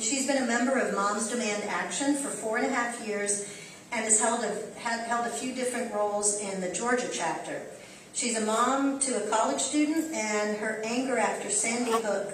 She's been a member of Moms Demand Action for 4.5 years and has held a few different roles in the Georgia chapter. She's a mom to a college student, and her anger after Sandy Hook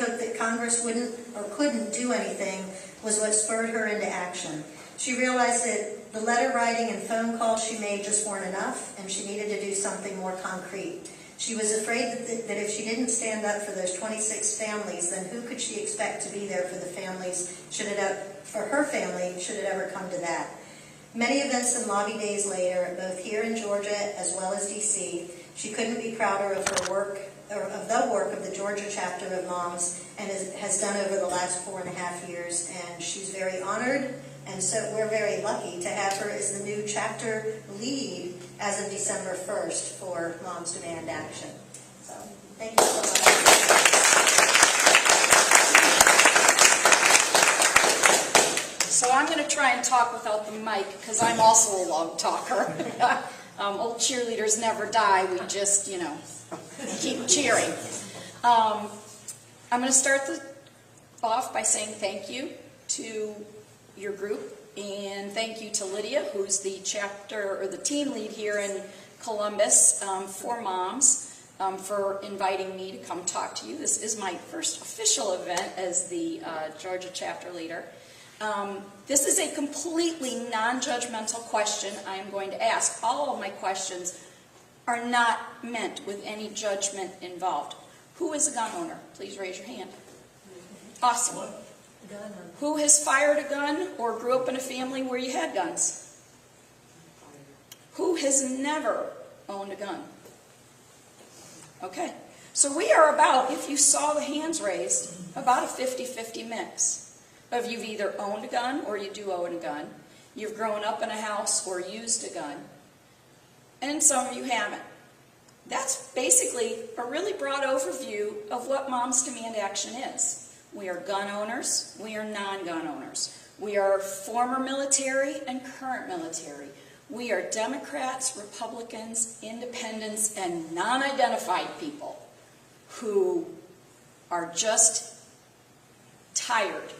that Congress wouldn't or couldn't do anything was what spurred her into action. She realized that the letter writing and phone calls she made just weren't enough, and she needed to do something more concrete. She was afraid that if she didn't stand up for those 26 families, then who could she expect to be there for the families, for her family, should it ever come to that? Many events and lobby days later, both here in Georgia as well as D.C., she couldn't be prouder of her work, or of the work of the Georgia chapter of Moms, and has done over the last 4.5 years, and she's very honored, and so we're very lucky to have her as the new chapter lead as of December 1st for Moms Demand Action. So, thank you so much. So I'm going to try and talk without the mic because I'm also a long talker. Old cheerleaders never die. We just, keep cheering. I'm going to start off by saying thank you to your group, and thank you to Lydia, who's the chapter or the team lead here in Columbus for Moms, for inviting me to come talk to you. This is my first official event as the Georgia chapter leader. This is a completely non-judgmental question I am going to ask. All of my questions are not meant with any judgment involved. Who is a gun owner? Please raise your hand. Awesome. Who has fired a gun or grew up in a family where you had guns? Who has never owned a gun? Okay. So we are about, if you saw the hands raised, about a 50-50 mix. Of you've either owned a gun or you do own a gun. You've grown up in a house or used a gun. And some of you haven't. That's basically a really broad overview of what Moms Demand Action is. We are gun owners. We are non-gun owners. We are former military and current military. We are Democrats, Republicans, independents, and non-identified people who are just tired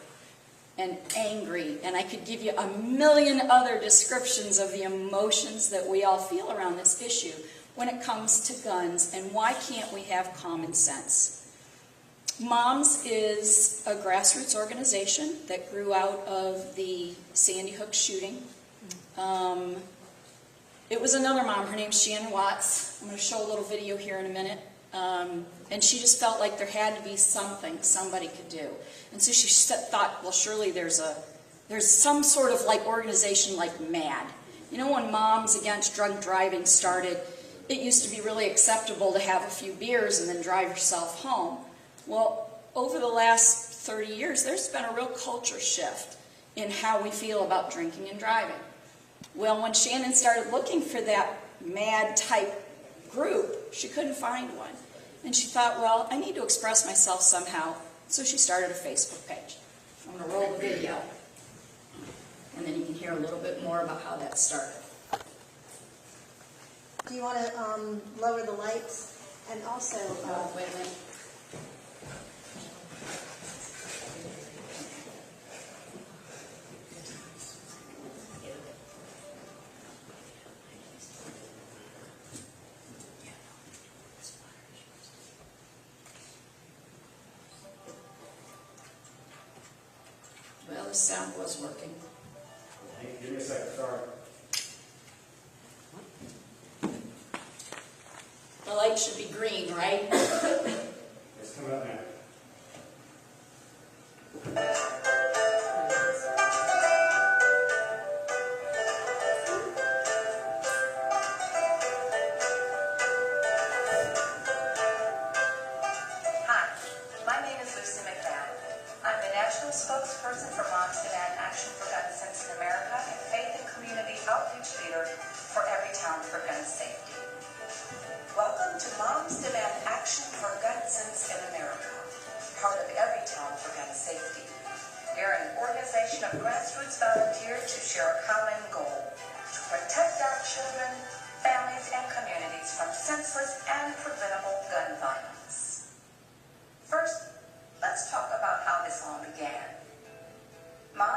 and angry, and I could give you a million other descriptions of the emotions that we all feel around this issue when it comes to guns, and why can't we have common sense? Moms is a grassroots organization that grew out of the Sandy Hook shooting. It was another mom, her name's Shannon Watts. I'm going to show a little video here in a minute. And she just felt like there had to be something somebody could do. And so she thought, well, surely there's some sort of organization like MAD. You know, when Moms Against Drunk Driving started, it used to be really acceptable to have a few beers and then drive yourself home. Well, over the last 30 years, there's been a real culture shift in how we feel about drinking and driving. Well, when Shannon started looking for that MAD type group, she couldn't find one. And she thought, well, I need to express myself somehow. So she started a Facebook page. I'm going to roll the video. And then you can hear a little bit more about how that started. Do you want to lower the lights? And also... wait a minute. Well, the sound was working. Hey, give me a second, sorry. The light should be green, right? It's coming up now. Spokesperson for Moms Demand Action for Gun Sense in America and Faith and Community Outreach Leader for Everytown for Gun Safety. Welcome to Moms Demand Action for Gun Sense in America, part of Everytown for Gun Safety. We are an organization of grassroots volunteers who share a common goal: to protect our children, families, and communities from senseless and preventable gun violence.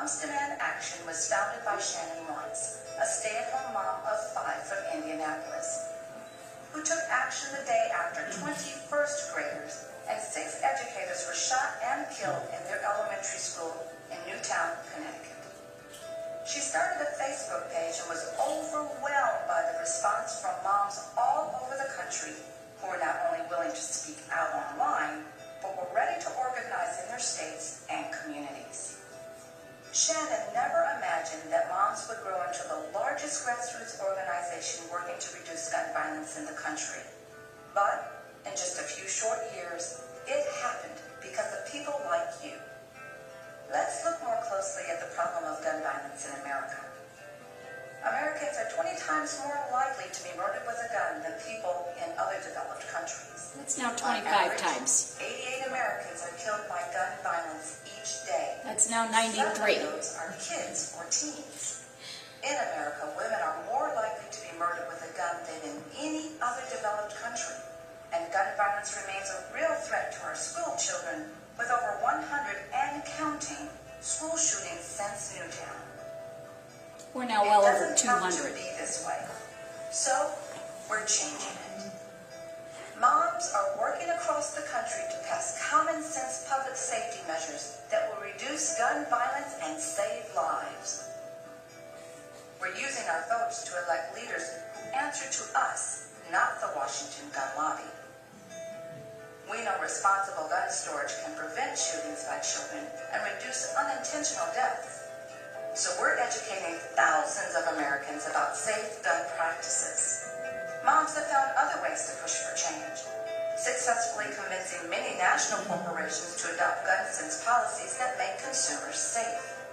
Moms Demand Action was founded by Shannon Watts, a stay-at-home mom of 5 from Indianapolis, who took action the day after 20 first graders and 6 educators were shot and killed in their elementary school in Newtown, Connecticut. She started a Facebook page and was overwhelmed by the response from moms all over the country who were not only willing to speak out online, but were ready to organize in their states and communities. Shannon never imagined that moms would grow into the largest grassroots organization working to reduce gun violence in the country. But in just a few short years, it happened because of people like you. Let's look more closely at the problem of gun violence in America. Americans are 20 times more likely to be murdered with a gun than people in other developed countries. It's now On 25 average, times. 88 Americans are killed by gun violence each day. That's now 93. Some of those are kids or teens. In America, women are more likely to be murdered with a gun than in any other developed country. And gun violence remains a real threat to our school children, with over 100 and counting school shootings since Newtown. We're now well over It doesn't have 200. to be this way. So, we're changing it. Moms are working across the country to pass common sense public safety measures that will reduce gun violence and save lives. We're using our votes to elect leaders who answer to us, not the Washington gun lobby. We know responsible gun storage can prevent shootings by children and reduce unintentional deaths. So we're educating thousands of Americans about safe gun practices. Moms have found other ways to push for change, successfully convincing many national corporations to adopt gun sense policies that make consumers safe.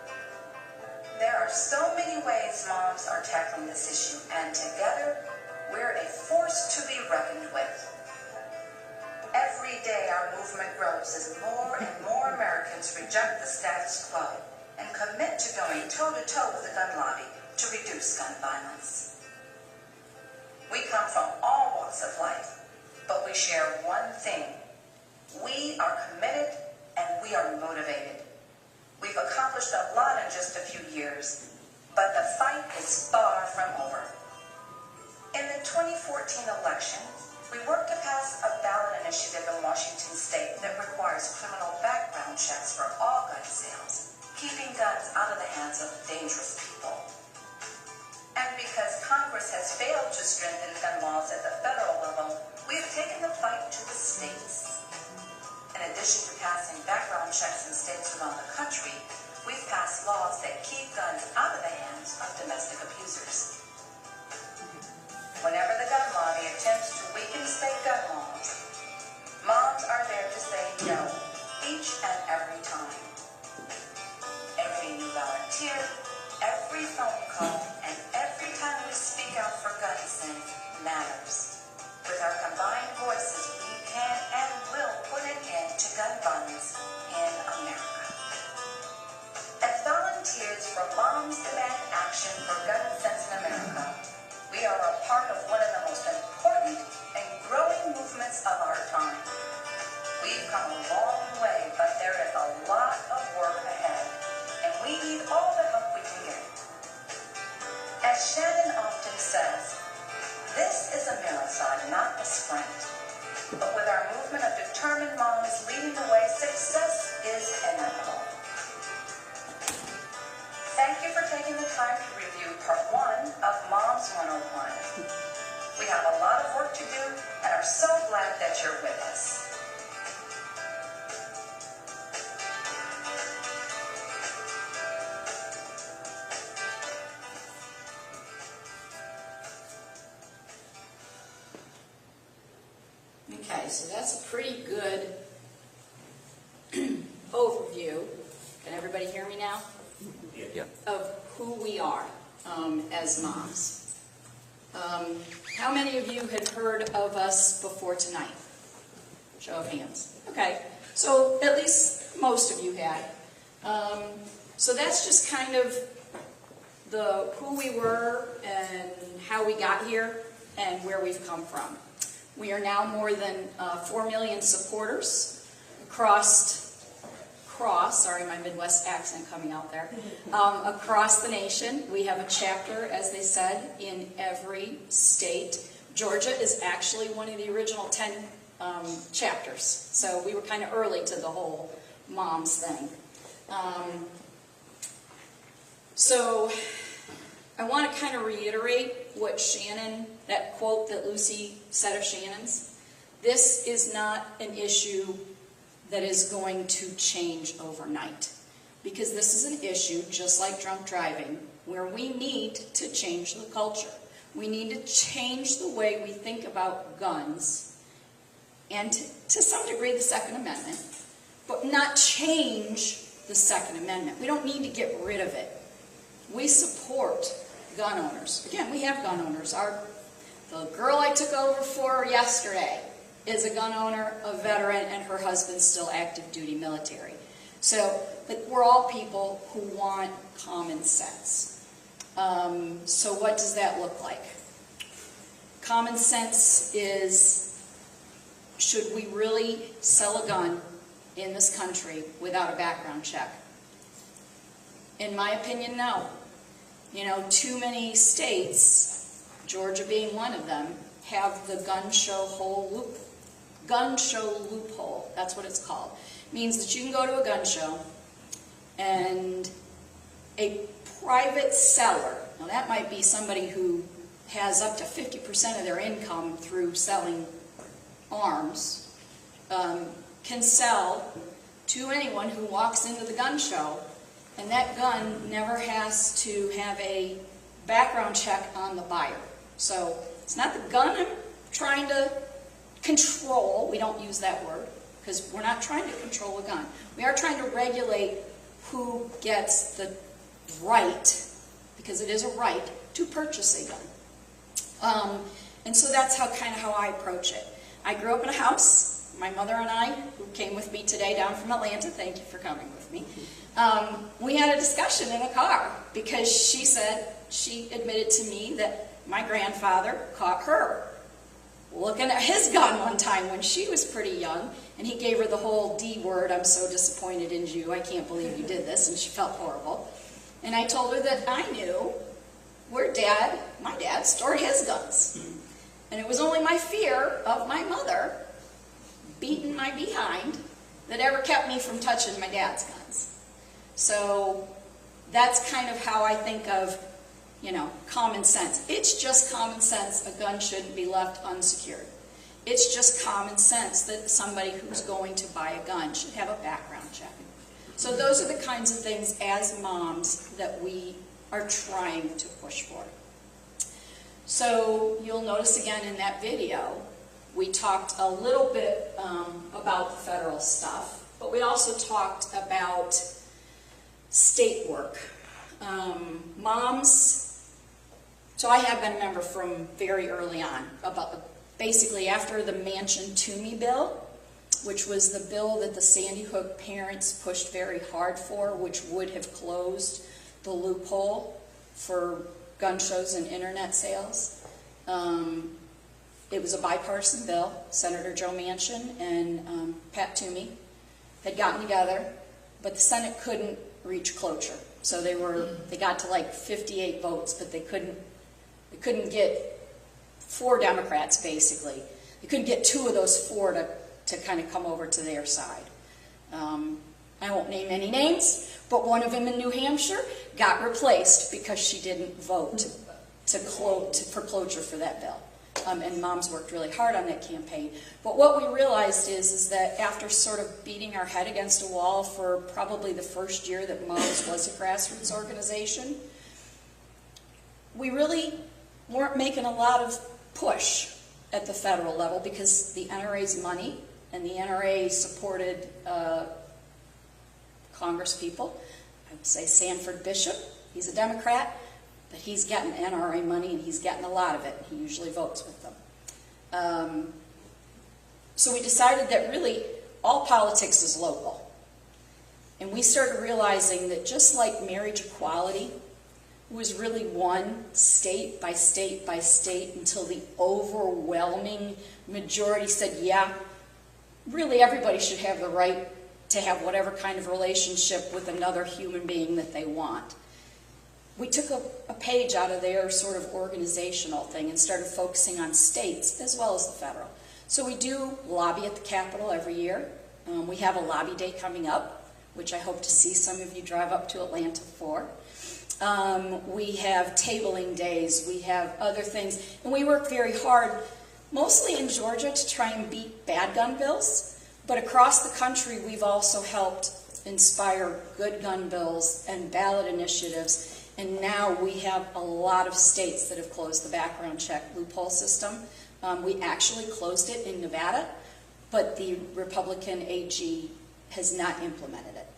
There are so many ways moms are tackling this issue, and together, we're a force to be reckoned with. Every day our movement grows as more and more Americans reject the status quo and commit to going toe-to-toe with the gun lobby to reduce gun violence. We come from all walks of life, but we share one thing. We are committed and we are motivated. We've accomplished a lot in just a few years, but the fight is far from over. In the 2014 election, we worked to pass a ballot initiative in Washington state that requires criminal background checks for all gun sales, keeping guns out of the hands of dangerous people. And because Congress has failed to strengthen gun laws at the federal level, we have taken the fight to the states. In addition to passing background checks in states around the country, we've passed laws that keep guns out of the hands of domestic abusers. Whenever the gun lobby attempts to weaken state gun laws, moms are there to say no, each and every time. Every new volunteer, every phone call, and every time we speak out for gun sense matters. With our combined voices, we can and will put an end to gun violence in America. As volunteers for Moms Demand Action for Gun Sense in America, we are a part of one of the most important and growing movements of our time. We've come a long way, but there is a lot of work ahead, and we need all the help we can get. As Shannon often says, this is a marathon, not a sprint. But with our movement of determined moms leading the way, success is inevitable. Thank you for taking the time to review part 1 of Moms 101. We have a lot of work to do and are so glad that you're with us. Okay, so that's a pretty good overview. Can everybody hear me now? Yeah. Of who we are as moms. How many of you had heard of us before tonight? Show of hands. Okay, so at least most of you had. So that's just kind of who we were and how we got here and where we've come from. We are now more than 4 million supporters across across, sorry, my Midwest accent coming out there, across the nation. We have a chapter, as they said, in every state. Georgia is actually one of the original 10 chapters, so we were kind of early to the whole moms thing. So I want to kind of reiterate what Shannon, that quote that Lucy said of Shannon's. This is not an issue that is going to change overnight, because this is an issue, just like drunk driving, where we need to change the culture. We need to change the way we think about guns, and to some degree the Second Amendment, but not change the Second Amendment. We don't need to get rid of it. We support gun owners. Again, we have gun owners. The girl I took over for yesterday is a gun owner, a veteran, and her husband's still active duty military. So, but we're all people who want common sense. So what does that look like? Common sense is, should we really sell a gun in this country without a background check? In my opinion, no. You know, too many states, Georgia being one of them, have the gun show loophole. That's what it's called. It means that you can go to a gun show and a private seller, now that might be somebody who has up to 50% of their income through selling arms, can sell to anyone who walks into the gun show, and that gun never has to have a background check on the buyer. So it's not the gun I'm trying to control. We don't use that word, because we're not trying to control a gun. We are trying to regulate who gets the right, because it is a right, to purchase a gun. And so that's how I approach it. I grew up in a house. My mother and I, who came with me today down from Atlanta, thank you for coming with me, we had a discussion in a car, because she admitted to me that my grandfather caught her looking at his gun one time when she was pretty young, and he gave her the whole D word, "I'm so disappointed in you, I can't believe you did this," and she felt horrible. And I told her that I knew where my dad stored his guns. And it was only my fear of my mother beating my behind that ever kept me from touching my dad's guns. So that's kind of how I think of, common sense. It's just common sense a gun shouldn't be left unsecured. It's just common sense that somebody who's going to buy a gun should have a background check. So those are the kinds of things as moms that we are trying to push for. So you'll notice again in that video, we talked a little bit about the federal stuff, but we also talked about state work. Moms, so I have been a member from very early on, basically after the Manchin Toomey bill, which was the bill that the Sandy Hook parents pushed very hard for, which would have closed the loophole for gun shows and internet sales. It was a bipartisan bill. Senator Joe Manchin and Pat Toomey had gotten together, but the Senate couldn't reach cloture. So they got to like 58 votes, but they couldn't get 4 Democrats basically. They couldn't get 2 of those 4 to kind of come over to their side. I won't name any names, but one of them in New Hampshire got replaced because she didn't vote for cloture for that bill. And moms worked really hard on that campaign. But what we realized is that after sort of beating our head against a wall for probably the first year that Moms was a grassroots organization, we really weren't making a lot of push at the federal level because the NRA's money, and the NRA supported Congress people. I would say Sanford Bishop, he's a Democrat, but he's getting NRA money and he's getting a lot of it. He usually votes with them. So we decided that really all politics is local. And we started realizing that just like marriage equality was really won state by state by state until the overwhelming majority said, yeah, really everybody should have the right to have whatever kind of relationship with another human being that they want. We took a page out of their sort of organizational thing and started focusing on states as well as the federal. So we do lobby at the Capitol every year. We have a lobby day coming up, which I hope to see some of you drive up to Atlanta for. We have tabling days, we have other things, and we work very hard, mostly in Georgia, to try and beat bad gun bills, but across the country we've also helped inspire good gun bills and ballot initiatives, and now we have a lot of states that have closed the background check loophole system. We actually closed it in Nevada, but the Republican AG has not implemented it.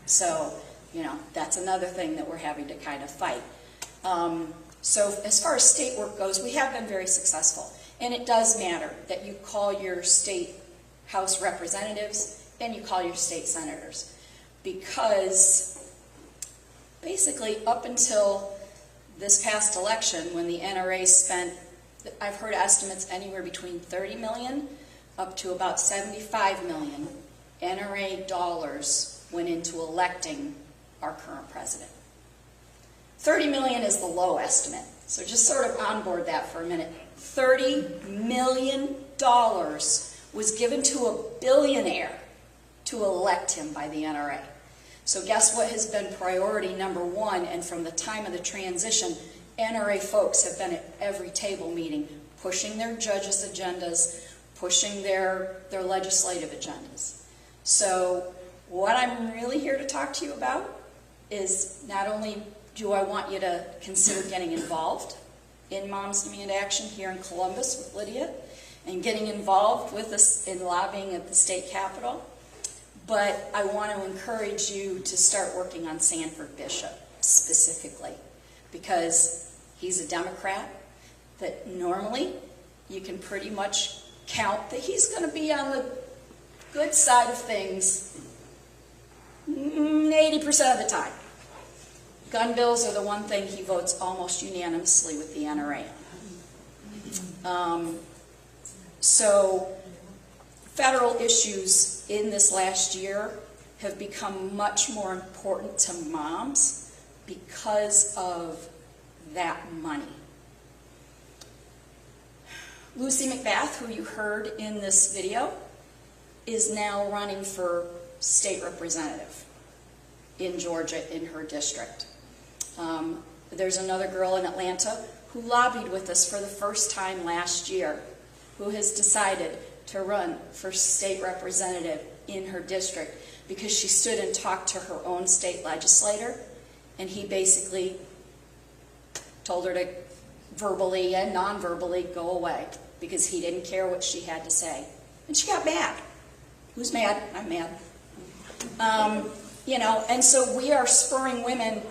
So, you know, that's another thing that we're having to kind of fight. So as far as state work goes, we have been very successful. And it does matter that you call your state House representatives and you call your state senators. Because basically up until this past election, when the NRA spent, I've heard estimates anywhere between 30 million up to about 75 million NRA dollars went into electing our current president. 30 million is the low estimate, so just sort of onboard that for a minute. $30 million was given to a billionaire to elect him by the NRA. So guess what has been priority number one, and from the time of the transition, NRA folks have been at every table meeting, pushing their judges' agendas, pushing their legislative agendas. So what I'm really here to talk to you about is not only do I want you to consider getting involved in Moms Demand Action here in Columbus with Lydia, and getting involved with us in lobbying at the state capitol, but I want to encourage you to start working on Sanford Bishop specifically, because he's a Democrat that normally you can pretty much count that he's going to be on the good side of things 80% of the time. Gun bills are the one thing he votes almost unanimously with the NRA on. So federal issues in this last year have become much more important to moms because of that money. Lucy McBath, who you heard in this video, is now running for state representative in Georgia in her district. There's another girl in Atlanta who lobbied with us for the first time last year, who has decided to run for state representative in her district because she stood and talked to her own state legislator, and he basically told her to verbally and non-verbally go away because he didn't care what she had to say. And she got mad. Who's mad? I'm mad. You know, and so we are spurring women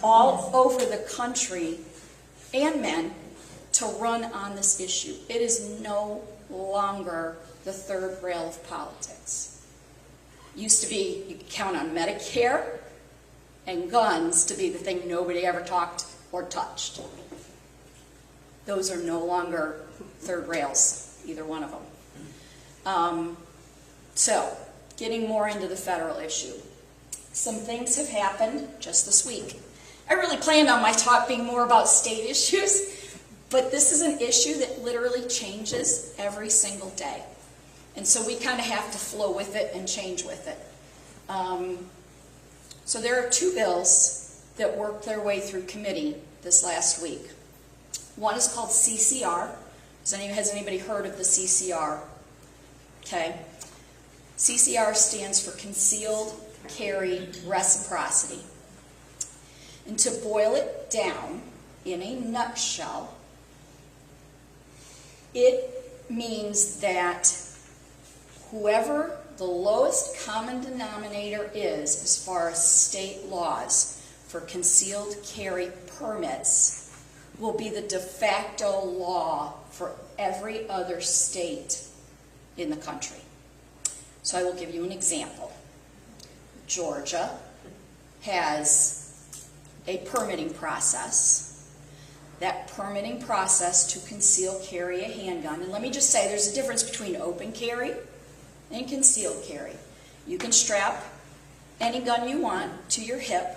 all over the country and men to run on this issue. It is no longer the third rail of politics. Used to be, you could count on Medicare and guns to be the thing nobody ever talked or touched. Those are no longer third rails, either one of them. So, getting more into the federal issue. Some things have happened just this week. I really planned on my talk being more about state issues, but this is an issue that literally changes every single day. And so we kind of have to flow with it and change with it. So there are two bills that worked their way through committee this last week. One is called CCR. Has anybody heard of the CCR? Okay. CCR stands for Concealed Carry Reciprocity. And to boil it down in a nutshell, it means that whoever the lowest common denominator is as far as state laws for concealed carry permits will be the de facto law for every other state in the country. So I will give you an example. Georgia has a permitting process. That permitting process to conceal carry a handgun, and let me just say there's a difference between open carry and concealed carry. You can strap any gun you want to your hip,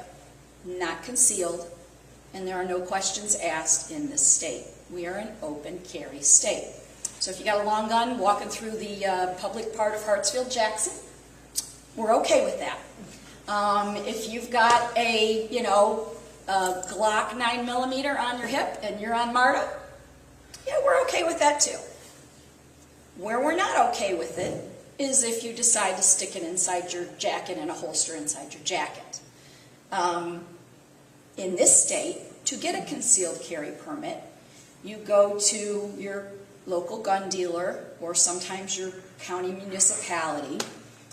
not concealed, and there are no questions asked in this state. We are an open carry state. So if you got a long gun walking through the public part of Hartsfield-Jackson, we're okay with that. If you've got a, a Glock 9mm on your hip and you're on MARTA, yeah, we're okay with that too. Where we're not okay with it is if you decide to stick it inside your jacket in a holster inside your jacket. In this state, to get a concealed carry permit, you go to your local gun dealer or sometimes your county municipality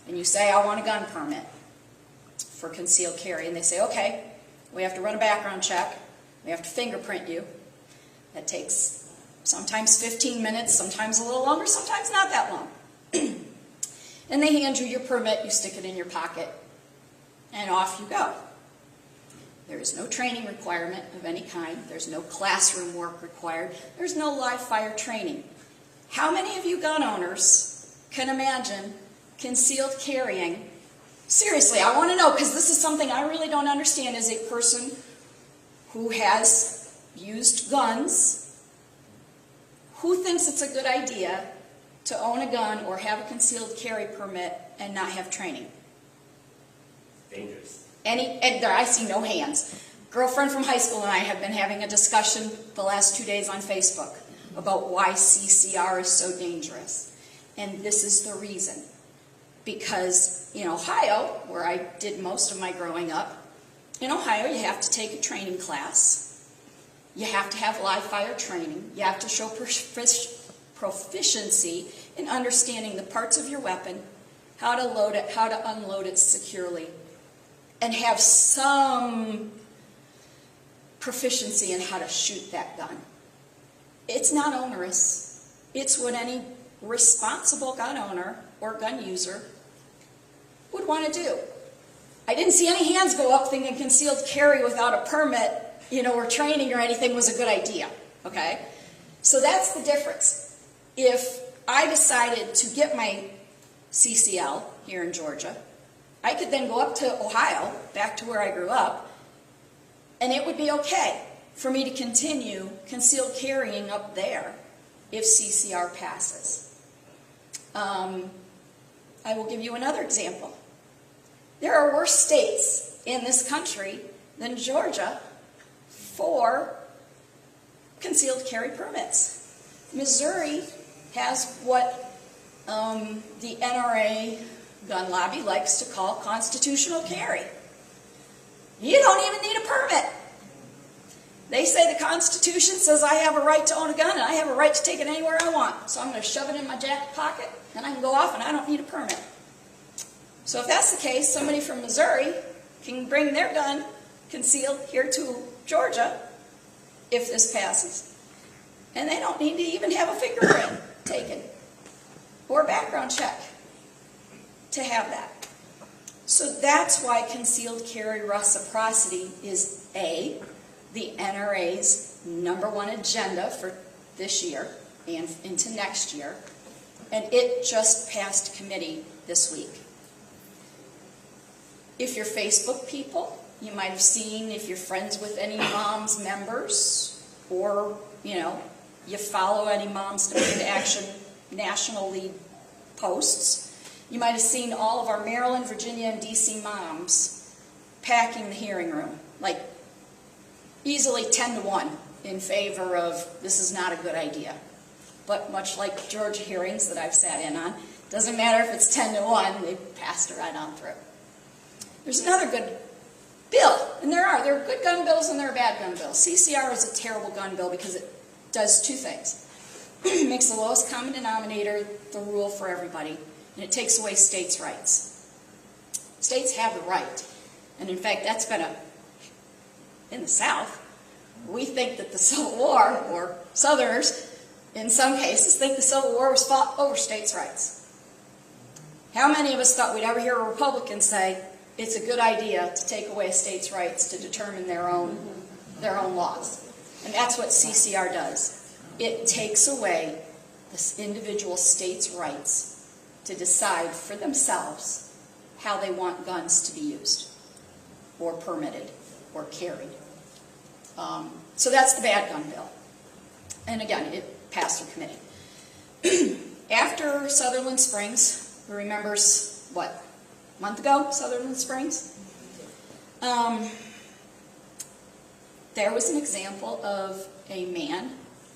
and you say, I want a gun permit for concealed carry. And they say, okay, we have to run a background check. We have to fingerprint you. That takes sometimes 15 minutes, sometimes a little longer, sometimes not that long. And they hand you your permit, you stick it in your pocket, and off you go. There is no training requirement of any kind. There's no classroom work required. There's no live fire training. How many of you gun owners can imagine concealed carrying? Seriously, I want to know, because this is something I really don't understand as a person who has used guns. Who thinks it's a good idea to own a gun or have a concealed carry permit and not have training? Dangerous. I see no hands. Girlfriend from high school and I have been having a discussion the last 2 days on Facebook about why CCR is so dangerous. And this is the reason. Because in Ohio, where I did most of my growing up, in Ohio you have to take a training class. You have to have live fire training. You have to show proficiency in understanding the parts of your weapon, how to load it, how to unload it securely, and have some proficiency in how to shoot that gun. It's not onerous. It's what any responsible gun owner or gun user would want to do. I didn't see any hands go up thinking concealed carry without a permit, or training or anything was a good idea, okay? So that's the difference. If I decided to get my CCL here in Georgia, I could then go up to Ohio, back to where I grew up, and it would be okay for me to continue concealed carrying up there if CCR passes. I will give you another example. There are worse states in this country than Georgia for concealed carry permits. Missouri has what the NRA gun lobby likes to call constitutional carry. You don't even need a permit. They say the Constitution says I have a right to own a gun and I have a right to take it anywhere I want. So I'm going to shove it in my jacket pocket and I can go off and I don't need a permit. So if that's the case, somebody from Missouri can bring their gun concealed here to Georgia if this passes. And they don't need to even have a fingerprint taken or a background check to have that. So that's why concealed carry reciprocity is A, the NRA's #1 agenda for this year and into next year, and it just passed committee this week. If you're Facebook people, you might have seen, if you're friends with any Moms members, or you follow any Moms Demand Action National League posts, you might have seen all of our Maryland, Virginia, and DC moms packing the hearing room, like easily 10-1 in favor of this is not a good idea. But much like Georgia hearings that I've sat in on, doesn't matter if it's 10-1, they passed it right on through. There's another good bill, and there are good gun bills and there are bad gun bills. CCR is a terrible gun bill because it does two things. It makes the lowest common denominator the rule for everybody, and it takes away states' rights. States have the right, and in fact that's been in the South, we think that the Civil War, or Southerners in some cases, think the Civil War was fought over states' rights. How many of us thought we'd ever hear a Republican say it's a good idea to take away a state's rights to determine their own laws? And that's what CCR does. It takes away this individual state's rights to decide for themselves how they want guns to be used or permitted or carried. So that's the bad gun bill. And again, it passed through committee. After Sutherland Springs, who remembers, what, a month ago, Sutherland Springs? There was an example of a man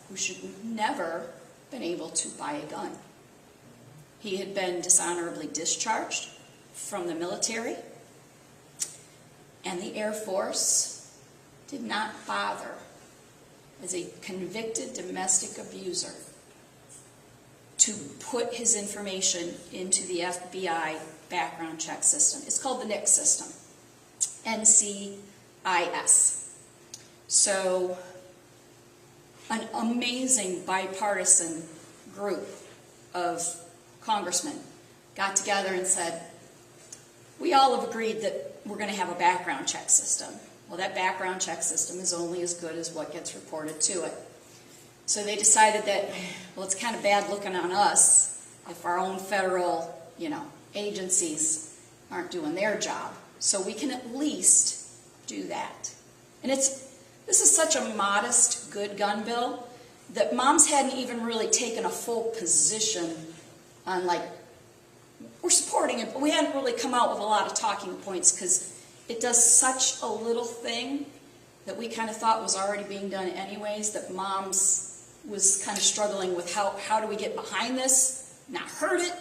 who should never been able to buy a gun. He had been dishonorably discharged from the military, and the Air Force did not bother, as a convicted domestic abuser, to put his information into the FBI background check system. It's called the NICS system, NCIS. So, an amazing bipartisan group of congressmen got together and said, we all have agreed that we're going to have a background check system. Well, that background check system is only as good as what gets reported to it. So they decided that, well, it's kind of bad looking on us if our own federal, agencies aren't doing their job. So we can at least do that. And this is such a modest, good gun bill that moms hadn't even really taken a full position on, we're supporting it, but we hadn't really come out with a lot of talking points because it does such a little thing that we kind of thought was already being done anyways, that moms was kind of struggling with how do we get behind this, not hurt it,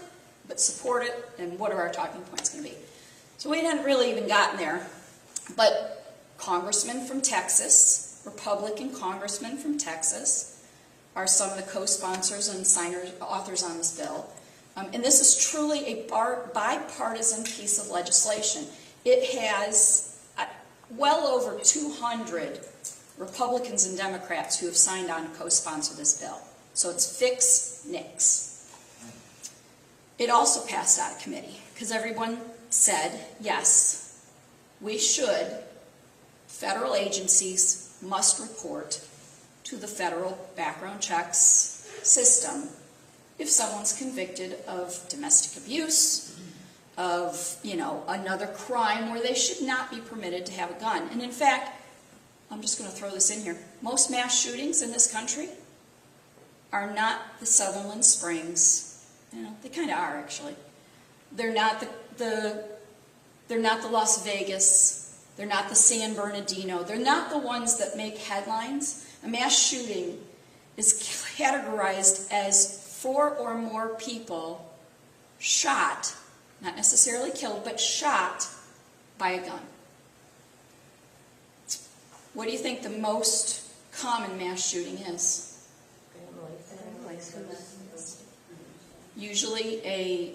but support it, and what are our talking points going to be. So we hadn't really even gotten there. But congressmen from Texas, Republican congressmen from Texas, are some of the co-sponsors and authors on this bill. And this is truly a bipartisan piece of legislation. It has well over 200 Republicans and Democrats who have signed on to co-sponsor this bill. So it's fix NICS. It also passed out of committee because everyone said, yes, federal agencies must report to the federal background checks system if someone's convicted of domestic abuse, of, another crime where they should not be permitted to have a gun. And in fact, I'm just going to throw this in here. Most mass shootings in this country are not the Sutherland Springs. They kind of are, actually. They're not they're not the Las Vegas. They're not the San Bernardino. They're not the ones that make headlines. A mass shooting is categorized as 4 or more people shot, not necessarily killed, but shot by a gun. What do you think the most common mass shooting is? Usually a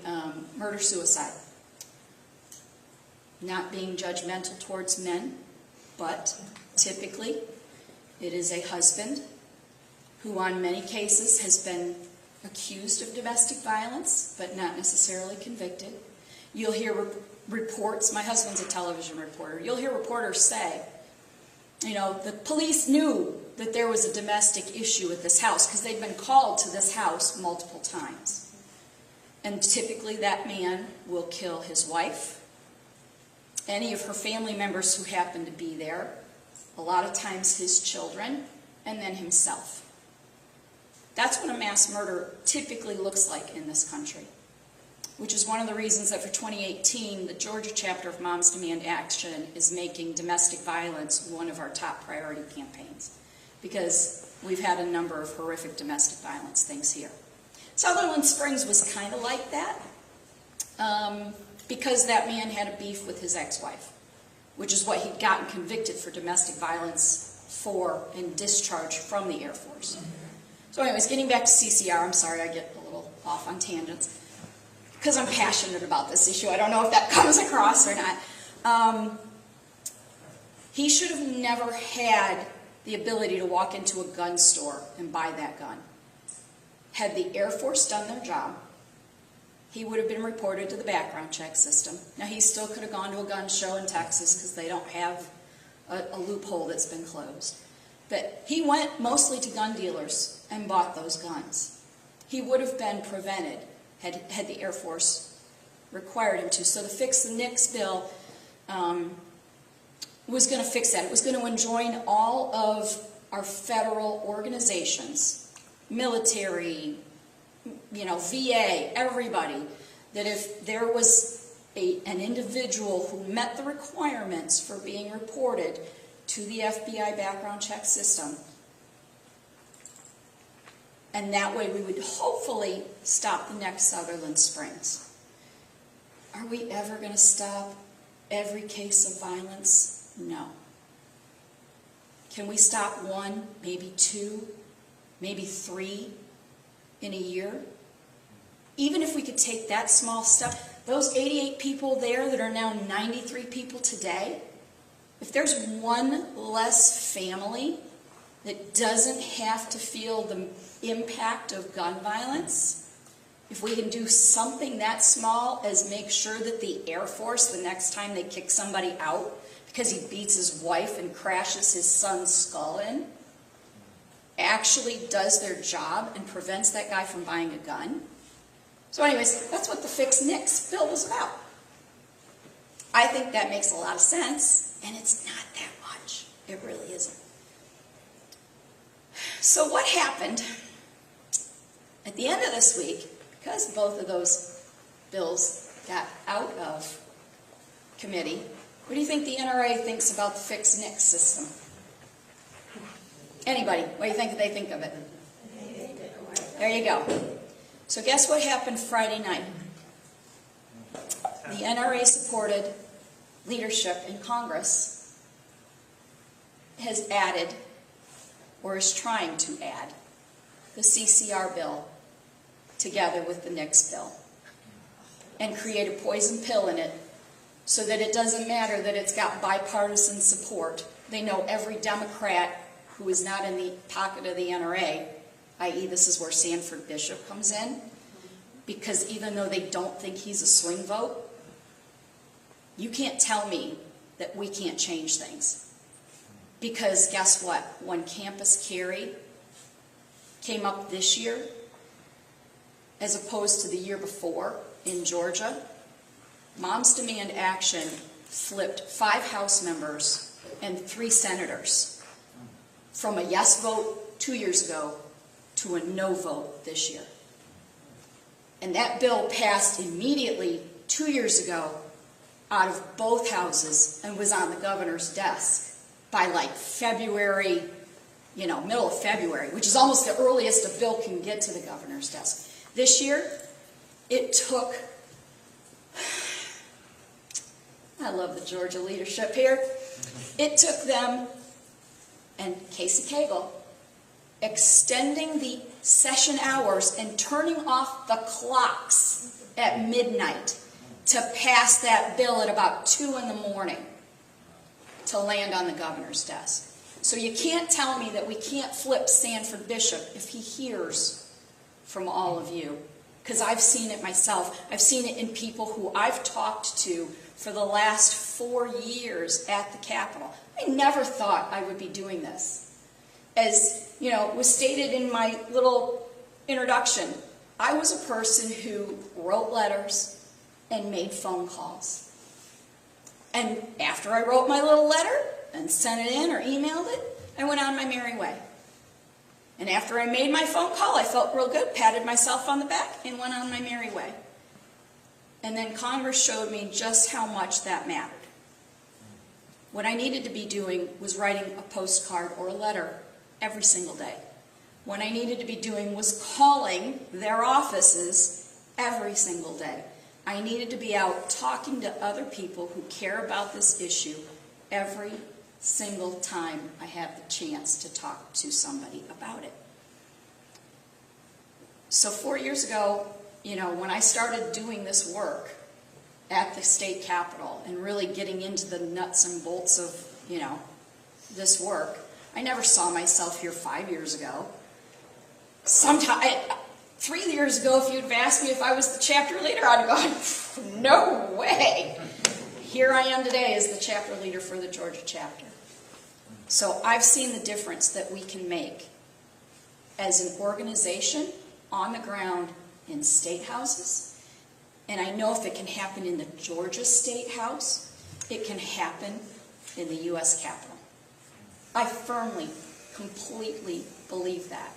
murder-suicide. Not being judgmental towards men, but typically it is a husband who on many cases has been accused of domestic violence, but not necessarily convicted. You'll hear reports, my husband's a television reporter, you'll hear reporters say, the police knew that there was a domestic issue at this house because they'd been called to this house multiple times. And typically that man will kill his wife, any of her family members who happen to be there, a lot of times his children, and then himself. That's what a mass murder typically looks like in this country, which is one of the reasons that for 2018, the Georgia chapter of Moms Demand Action is making domestic violence one of our top priority campaigns, because we've had a number of horrific domestic violence things here. Sutherland Springs was kind of like that, because that man had a beef with his ex-wife, which is what he'd gotten convicted for domestic violence for and discharged from the Air Force. So anyways, getting back to CCR, I'm sorry I get a little off on tangents, because I'm passionate about this issue. I don't know if that comes across or not. He should have never had the ability to walk into a gun store and buy that gun. Had the Air Force done their job, he would have been reported to the background check system. Now, he still could have gone to a gun show in Texas because they don't have a loophole that's been closed. But he went mostly to gun dealers and bought those guns. He would have been prevented had the Air Force required him to. So the Fix the NICS bill was going to fix that. It was going to enjoin all of our federal organizations, military, VA, everybody, that if there was an individual who met the requirements for being reported to the FBI background check system, and that way we would hopefully stop the next Sutherland Springs. Are we ever going to stop every case of violence? No. Can we stop one, maybe two, maybe three in a year? Even if we could take that small step, those 88 people there that are now 93 people today, if there's one less family that doesn't have to feel the impact of gun violence, if we can do something that small as make sure that the Air Force, the next time they kick somebody out because he beats his wife and crashes his son's skull in, actually does their job and prevents that guy from buying a gun. So anyways, that's what the Fix NICS bill was about. I think that makes a lot of sense, and it's not that much. It really isn't. So what happened at the end of this week, because both of those bills got out of committee, what do you think the NRA thinks about the Fix NICS system? Anybody, what do you think they think of it? There you go. So guess what happened Friday night? The NRA-supported leadership in Congress has added, or is trying to add, the CCR bill together with the NICS bill and create a poison pill in it so that it doesn't matter that it's got bipartisan support. They know every Democrat who is not in the pocket of the NRA, i.e. this is where Sanford Bishop comes in, because even though they don't think he's a swing vote, you can't tell me that we can't change things. Because guess what? When Campus Carry came up this year, as opposed to the year before in Georgia, Moms Demand Action flipped 5 House members and 3 senators from a yes vote 2 years ago to a no vote this year. And that bill passed immediately 2 years ago out of both houses and was on the governor's desk by like February, middle of February, which is almost the earliest a bill can get to the governor's desk. This year, it took, I love the Georgia leadership here, it took them, and Casey Cagle, extending the session hours and turning off the clocks at midnight to pass that bill at about 2 in the morning to land on the governor's desk. So you can't tell me that we can't flip Sanford Bishop if he hears from all of you, because I've seen it myself. I've seen it in people who I've talked to for the last 4 years at the Capitol. I never thought I would be doing this. As was stated in my little introduction, I was a person who wrote letters and made phone calls. And after I wrote my little letter and sent it in or emailed it, I went on my merry way. And after I made my phone call, I felt real good, patted myself on the back, and went on my merry way. And then Congress showed me just how much that mattered. What I needed to be doing was writing a postcard or a letter every single day. What I needed to be doing was calling their offices every single day. I needed to be out talking to other people who care about this issue every single time I have the chance to talk to somebody about it. So 4 years ago, when I started doing this work at the state capitol and really getting into the nuts and bolts of, this work, I never saw myself here 5 years ago. Sometime, 3 years ago, if you'd have asked me if I was the chapter leader, I'd have gone, no way. Here I am today as the chapter leader for the Georgia chapter. So I've seen the difference that we can make as an organization on the ground in state houses, And I know if it can happen in the Georgia State House, it can happen in the U.S. Capitol. I firmly, completely believe that.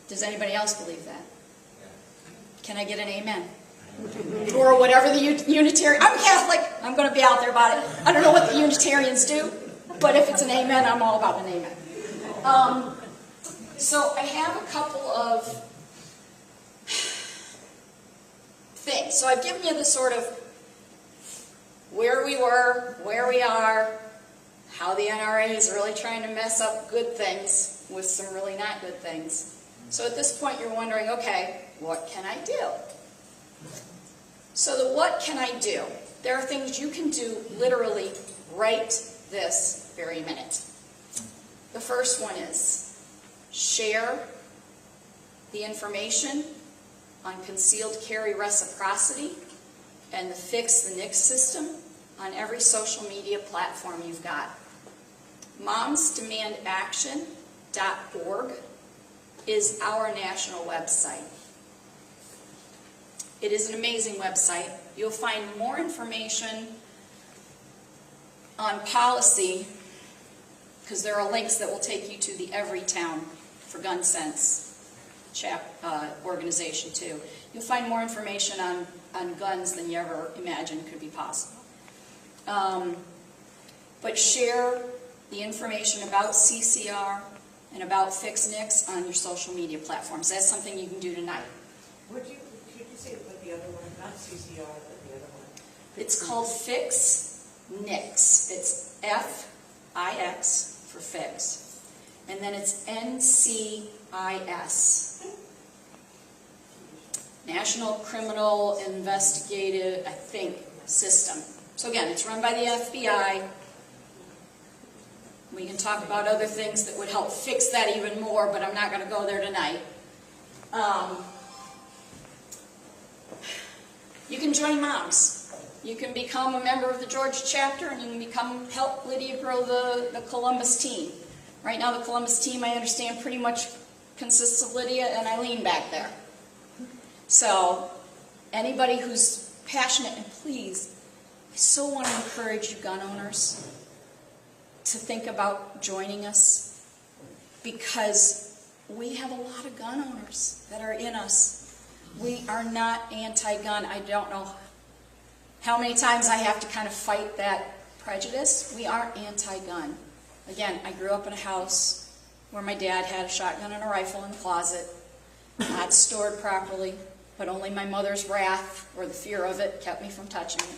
Does anybody else believe that? Can I get an amen? Or whatever the Unitarian, I'm Catholic, I'm going to be out there about it. I don't know what the Unitarians do, but if it's an amen, I'm all about an amen. So I have a couple of things. So I've given you the sort of where we were, where we are, how the NRA is really trying to mess up good things with some really not good things. So at this point you're wondering, okay, what can I do? So the what can I do? There are things you can do literally right this very minute. The first one is share the information on concealed carry reciprocity and the Fix the NICS system on every social media platform you've got. MomsDemandAction.org is our national website. It is an amazing website. You'll find more information on policy, because there are links that will take you to the Everytown for Gun Sense organization too. You'll find more information on guns than you ever imagined could be possible. But share the information about CCR and about Fix NICS on your social media platforms. That's something you can do tonight. Could you say what the other one, not CCR, but the other one? It's called Fix NICS. It's F-I-X for Fix. And then it's N-C-I-S. National Criminal Investigative, I think, System. So again, it's run by the FBI. We can talk about other things that would help fix that even more, but I'm not going to go there tonight. You can join moms. You can become a member of the Georgia chapter, and you can help Lydia grow the Columbus team. Right now, the Columbus team, I understand, pretty much consists of Lydia and Eileen back there. So, anybody who's passionate, and please, I so want to encourage you gun owners to think about joining us, because we have a lot of gun owners that are in us. We are not anti-gun. I don't know how many times I have to kind of fight that prejudice. We aren't anti-gun. Again, I grew up in a house where my dad had a shotgun and a rifle in the closet, not stored properly, but only my mother's wrath or the fear of it kept me from touching it.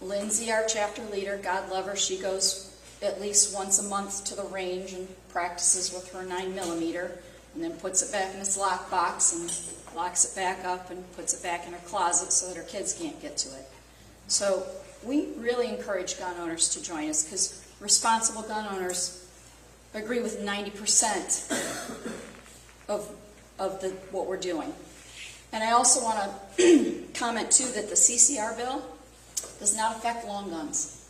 Lindsay, our chapter leader, God love her, she goes at least once a month to the range and practices with her 9mm, and then puts it back in its lockbox and locks it back up and puts it back in her closet so that her kids can't get to it. So we really encourage gun owners to join us, because responsible gun owners agree with 90% of what we're doing. And I also want to comment too that the CCR bill does not affect long guns,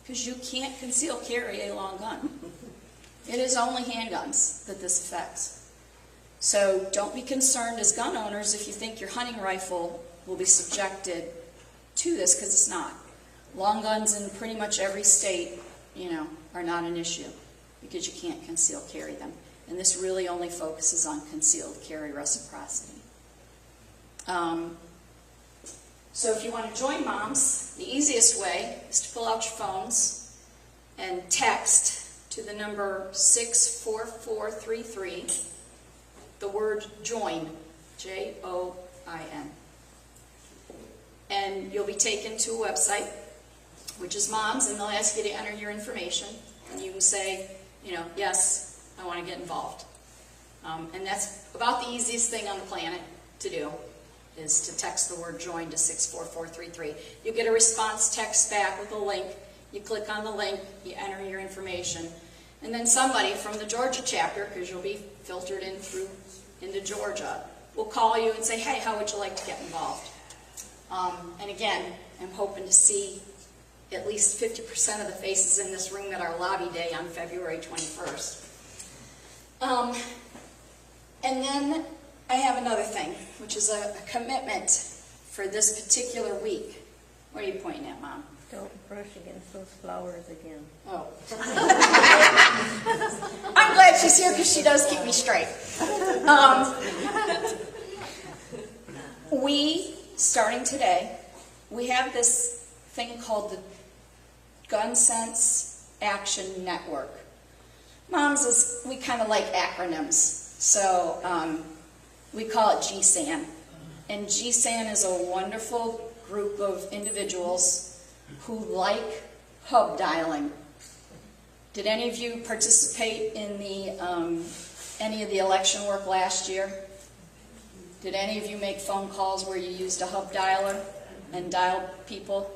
because you can't conceal carry a long gun. It is only handguns that this affects. So don't be concerned as gun owners if you think your hunting rifle will be subjected to this, because it's not. Long guns in pretty much every state, are not an issue, because you can't conceal carry them. And this really only focuses on concealed carry reciprocity. So if you want to join moms, the easiest way is to pull out your phones and text to the number 64433 the word JOIN, J-O-I-N. And you'll be taken to a website, which is Moms, and they'll ask you to enter your information. And you can say, yes, I want to get involved. And that's about the easiest thing on the planet to do, is to text the word JOIN to 64433. You get a response text back with a link. You click on the link, you enter your information, and then somebody from the Georgia chapter, because you'll be filtered into Georgia, will call you and say, hey, how would you like to get involved? And again, I'm hoping to see at least 50% of the faces in this room at our lobby day on February 21st. And then I have another thing, which is a commitment for this particular week. What are you pointing at, Mom? Don't brush against those flowers again. Oh. I'm glad she's here because she does keep me straight. Starting today, we have this thing called the Gun Sense Action Network. Moms, we kind of like acronyms, so we call it GSAN. And GSAN is a wonderful group of individuals who like hub dialing. Did any of you participate in any of the election work last year? Did any of you make phone calls where you used a hub dialer and dialed people?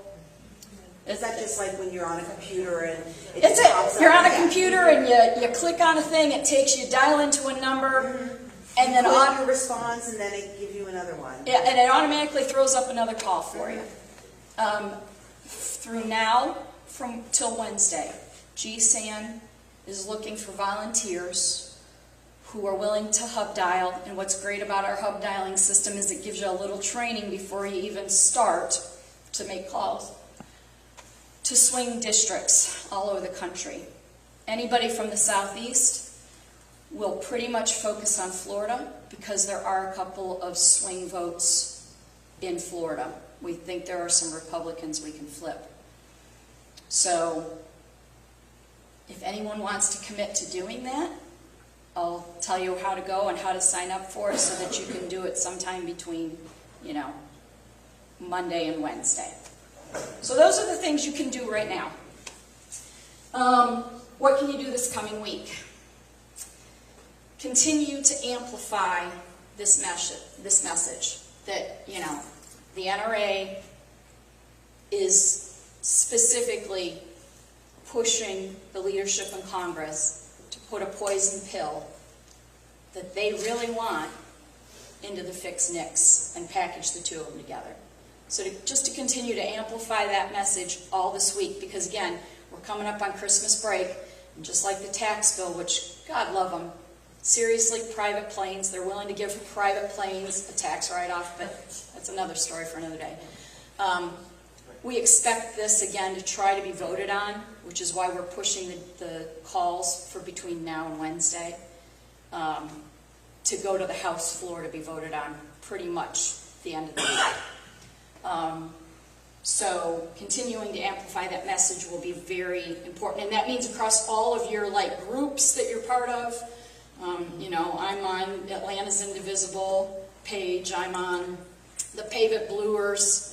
Is that just like when you're on a computer and It's just pops it. You're up? on a Yeah. computer and you click on a thing, it takes you, dial into a number, and then Click your response, and then it gives you another one. yeah, and it automatically throws up another call for you. Through now till Wednesday, GSAN is looking for volunteers who are willing to hub dial. And what's great about our hub dialing system is it gives you a little training before you even start to make calls to swing districts all over the country. Anybody from the Southeast will pretty much focus on Florida because there are a couple of swing votes in Florida. We think there are some Republicans we can flip. So if anyone wants to commit to doing that, I'll tell you how to go and how to sign up for it so that you can do it sometime between, Monday and Wednesday. So those are the things you can do right now. What can you do this coming week? Continue to amplify this message that, the NRA is specifically pushing the leadership in Congress to put a poison pill that they really want into the fix NICS and package the two of them together. So just to continue to amplify that message all this week, because again, we're coming up on Christmas break, and just like the tax bill, which, God love them, seriously, private planes, they're willing to give private planes a tax write-off, but that's another story for another day. We expect this, again, to try to be voted on, which is why we're pushing the calls for between now and Wednesday to go to the House floor to be voted on pretty much the end of the week. So continuing to amplify that message will be very important, and that means across all of your groups that you're part of. I'm on Atlanta's Indivisible page. I'm on the Pave It Bluers,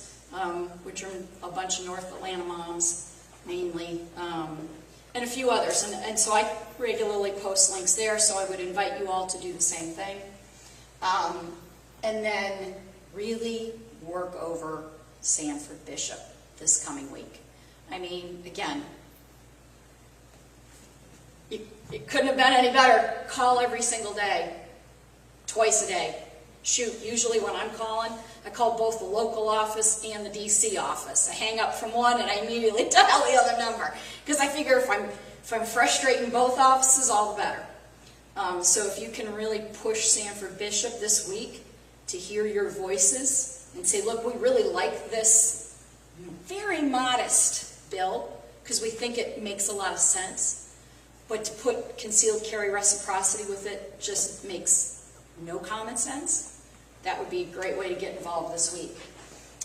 which are a bunch of North Atlanta moms, mainly, and a few others. And so I regularly post links there, so I would invite you all to do the same thing. And then really work over Sanford Bishop this coming week. I mean, again, it couldn't have been any better. Call every single day, twice a day. Shoot, usually when I'm calling, I call both the local office and the DC office. I hang up from one and I immediately dial the other number, because I figure if I'm frustrating both offices, all the better. So if you can really push Sanford Bishop this week to hear your voices and say, look, we really like this very modest bill because we think it makes a lot of sense. But to put concealed carry reciprocity with it just makes no common sense. That would be a great way to get involved this week.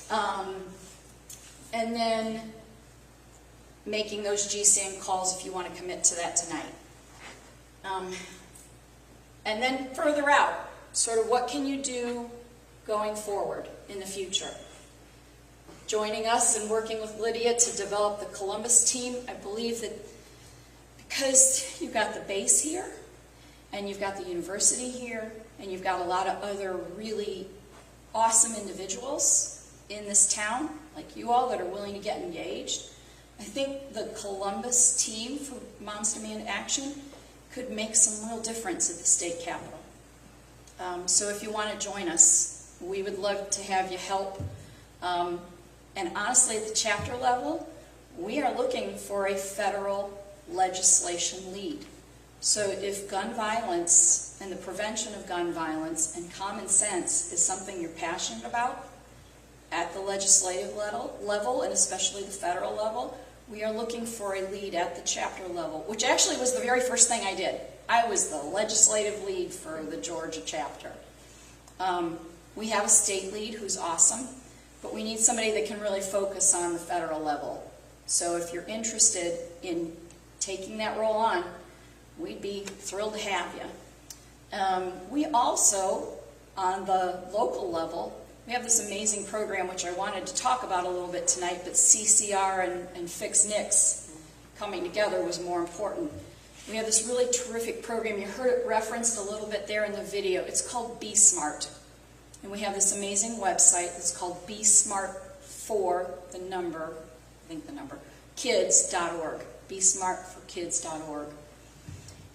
And then making those GSAN calls if you want to commit to that tonight. And then further out, sort of what can you do going forward in the future? Joining us and working with Lydia to develop the Columbus team, I believe that because you've got the base here, and you've got the university here, and you've got a lot of other really awesome individuals in this town, like you all, that are willing to get engaged, I think the Columbus team for Moms Demand Action could make some real difference at the state capitol. So if you want to join us, we would love to have you help. And honestly, at the chapter level, we are looking for a federal legislation lead. So if gun violence and the prevention of gun violence and common sense is something you're passionate about at the legislative level and especially the federal level, we are looking for a lead at the chapter level, which actually was the very first thing I did. I was the legislative lead for the Georgia chapter. We have a state lead who's awesome, but we need somebody that can really focus on the federal level. So if you're interested in taking that role on, we'd be thrilled to have you. We also, on the local level, we have this amazing program which I wanted to talk about a little bit tonight, but CCR and Fix NICS coming together was more important. We have this really terrific program. You heard it referenced a little bit there in the video. It's called Be Smart. And we have this amazing website that's called Be Smart for the number, kids.org. BeSmartForKids.org.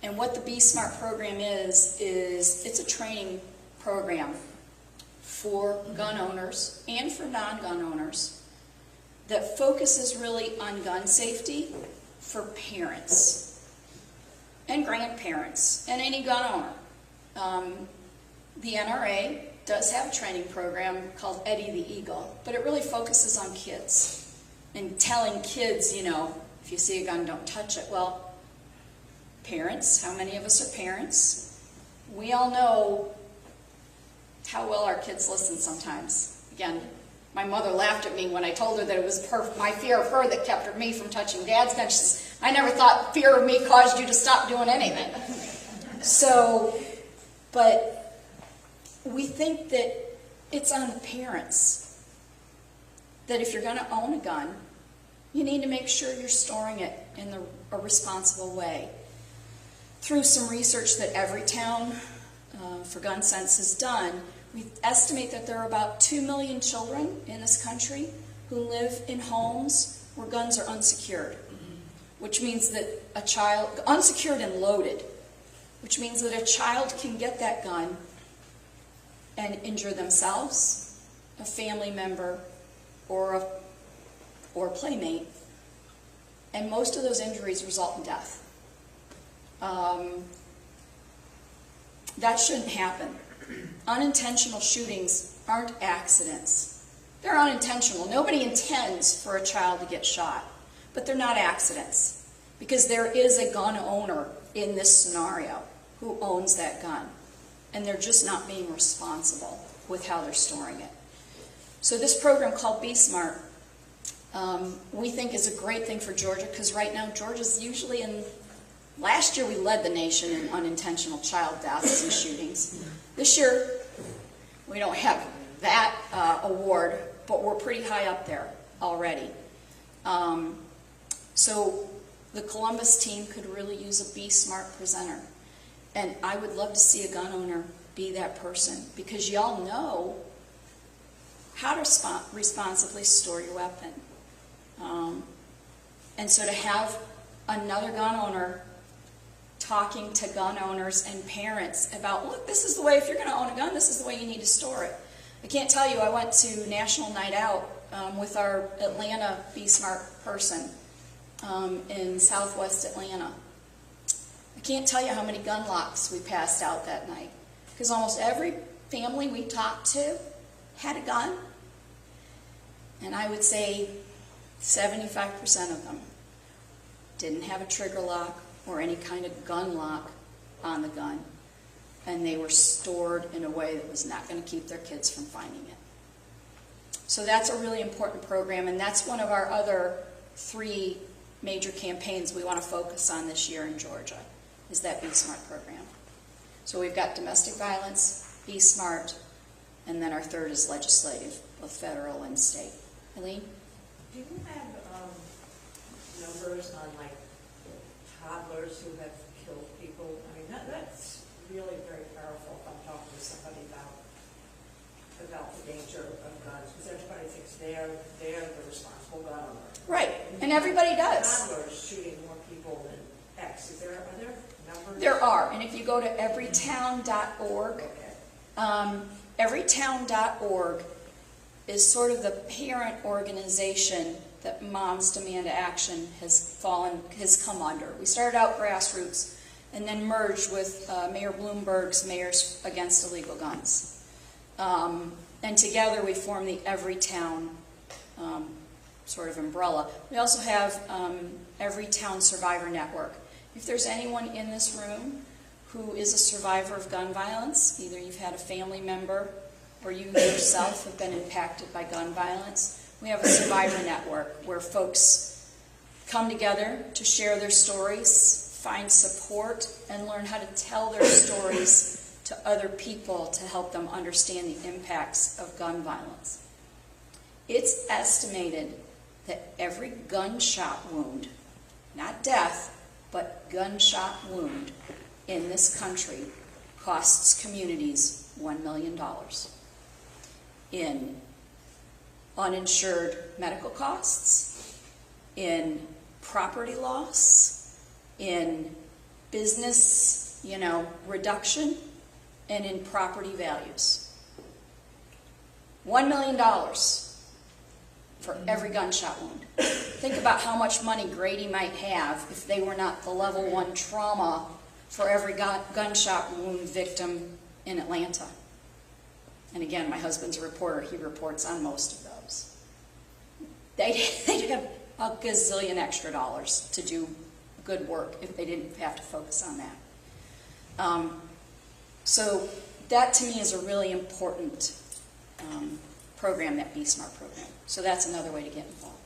And what the Be Smart program is it's a training program for gun owners and for non-gun owners that focuses really on gun safety for parents and grandparents and any gun owner. The NRA does have a training program called Eddie the Eagle, but it really focuses on kids and telling kids, you know, if you see a gun, don't touch it. Well, parents, how many of us are parents? We all know how well our kids listen sometimes. Again, my mother laughed at me when I told her that it was my fear of her that kept me from touching Dad's gun. She says, I never thought fear of me caused you to stop doing anything. So, but we think that it's on the parents that if you're going to own a gun, you need to make sure you're storing it in a responsible way. Through some research that Everytown for Gun Sense has done, we estimate that there are about 2 million children in this country who live in homes where guns are unsecured, which means that a child, unsecured and loaded, which means that a child can get that gun and injure themselves, a family member, or a playmate, and most of those injuries result in death. That shouldn't happen. Unintentional shootings aren't accidents. They're unintentional. Nobody intends for a child to get shot, but they're not accidents because there is a gun owner in this scenario who owns that gun, and they're just not being responsible with how they're storing it. So this program called Be Smart, we think is a great thing for Georgia because right now Georgia's usually last year we led the nation in unintentional child deaths and shootings. This year we don't have that award, but we're pretty high up there already. So the Columbus team could really use a Be Smart presenter. And I would love to see a gun owner be that person because y'all know how to responsibly store your weapon. And so to have another gun owner talking to gun owners and parents about, look, this is the way, if you're going to own a gun, this is the way you need to store it. I can't tell you, I went to National Night Out with our Atlanta Be Smart person in Southwest Atlanta. I can't tell you how many gun locks we passed out that night because almost every family we talked to had a gun, and I would say 75% of them didn't have a trigger lock or any kind of gun lock on the gun, and they were stored in a way that was not going to keep their kids from finding it. So that's a really important program, and that's one of our other 3 major campaigns we want to focus on this year in Georgia, is that Be Smart program. So we've got domestic violence, Be Smart, and then our third is legislative, both federal and state. Eileen? Do you have numbers on like toddlers who have killed people? I mean, that's really very powerful if I'm talking to somebody about the danger of guns, because everybody thinks they're the responsible gun owner. Right, and everybody does. Toddlers shooting more people than X. Are there numbers? There are, and if you go to everytown.org, Okay. everytown.org is sort of the parent organization that Moms Demand Action has come under. We started out grassroots, and then merged with Mayor Bloomberg's Mayors Against Illegal Guns. And together we form the Everytown sort of umbrella. We also have Everytown Survivor Network. If there's anyone in this room who is a survivor of gun violence, either you've had a family member or you yourself have been impacted by gun violence, we have a survivor network where folks come together to share their stories, find support, and learn how to tell their stories to other people to help them understand the impacts of gun violence. It's estimated that every gunshot wound, not death, but gunshot wound in this country costs communities $1 million in uninsured medical costs, in property loss, in business, reduction, and in property values. $1 million for every gunshot wound. Think about how much money Grady might have if they were not the level 1 trauma for every gunshot wound victim in Atlanta. And again, my husband's a reporter. He reports on most of those. They'd have a gazillion extra dollars to do good work if they didn't have to focus on that. So that to me is a really important program, that Be Smart program. So that's another way to get involved.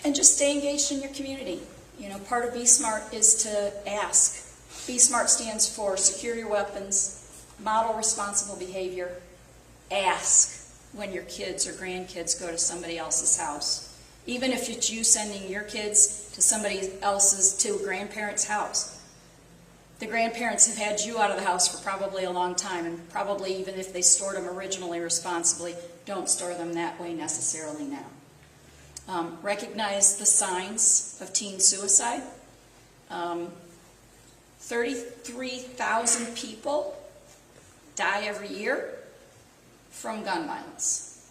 And just stay engaged in your community. Part of Be Smart is to ask. Be Smart stands for Secure Your Weapons, Model Responsible Behavior, Ask when your kids or grandkids go to somebody else's house. Even if it's you sending your kids to a grandparent's house. The grandparents have had you out of the house for probably a long time, and probably even if they stored them originally responsibly, don't store them that way necessarily now. Recognize the signs of teen suicide. 33,000 people die every year from gun violence.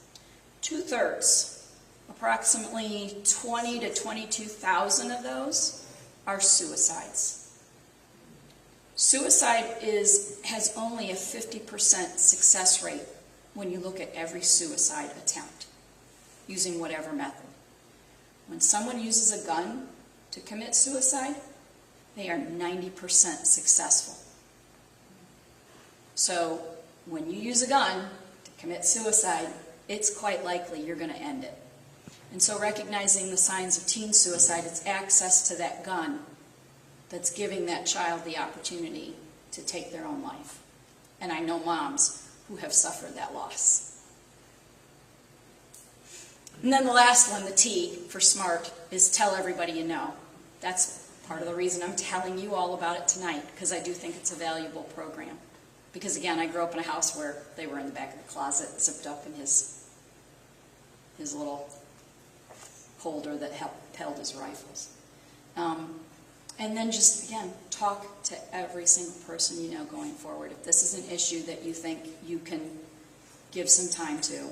2/3, approximately 20 to 22,000 of those are suicides. Suicide has only a 50% success rate when you look at every suicide attempt, using whatever method. When someone uses a gun to commit suicide, they are 90% successful. So when you use a gun to commit suicide, it's quite likely you're going to end it. And so recognizing the signs of teen suicide, it's access to that gun that's giving that child the opportunity to take their own life. And I know moms who have suffered that loss. And then the last one, the T for SMART, is tell everybody you know. That's part of the reason I'm telling you all about it tonight, because I do think it's a valuable program. Because again, I grew up in a house where they were in the back of the closet, zipped up in his little holder that held his rifles. And then just, again, talk to every single person you know going forward. If this is an issue that you think you can give some time to,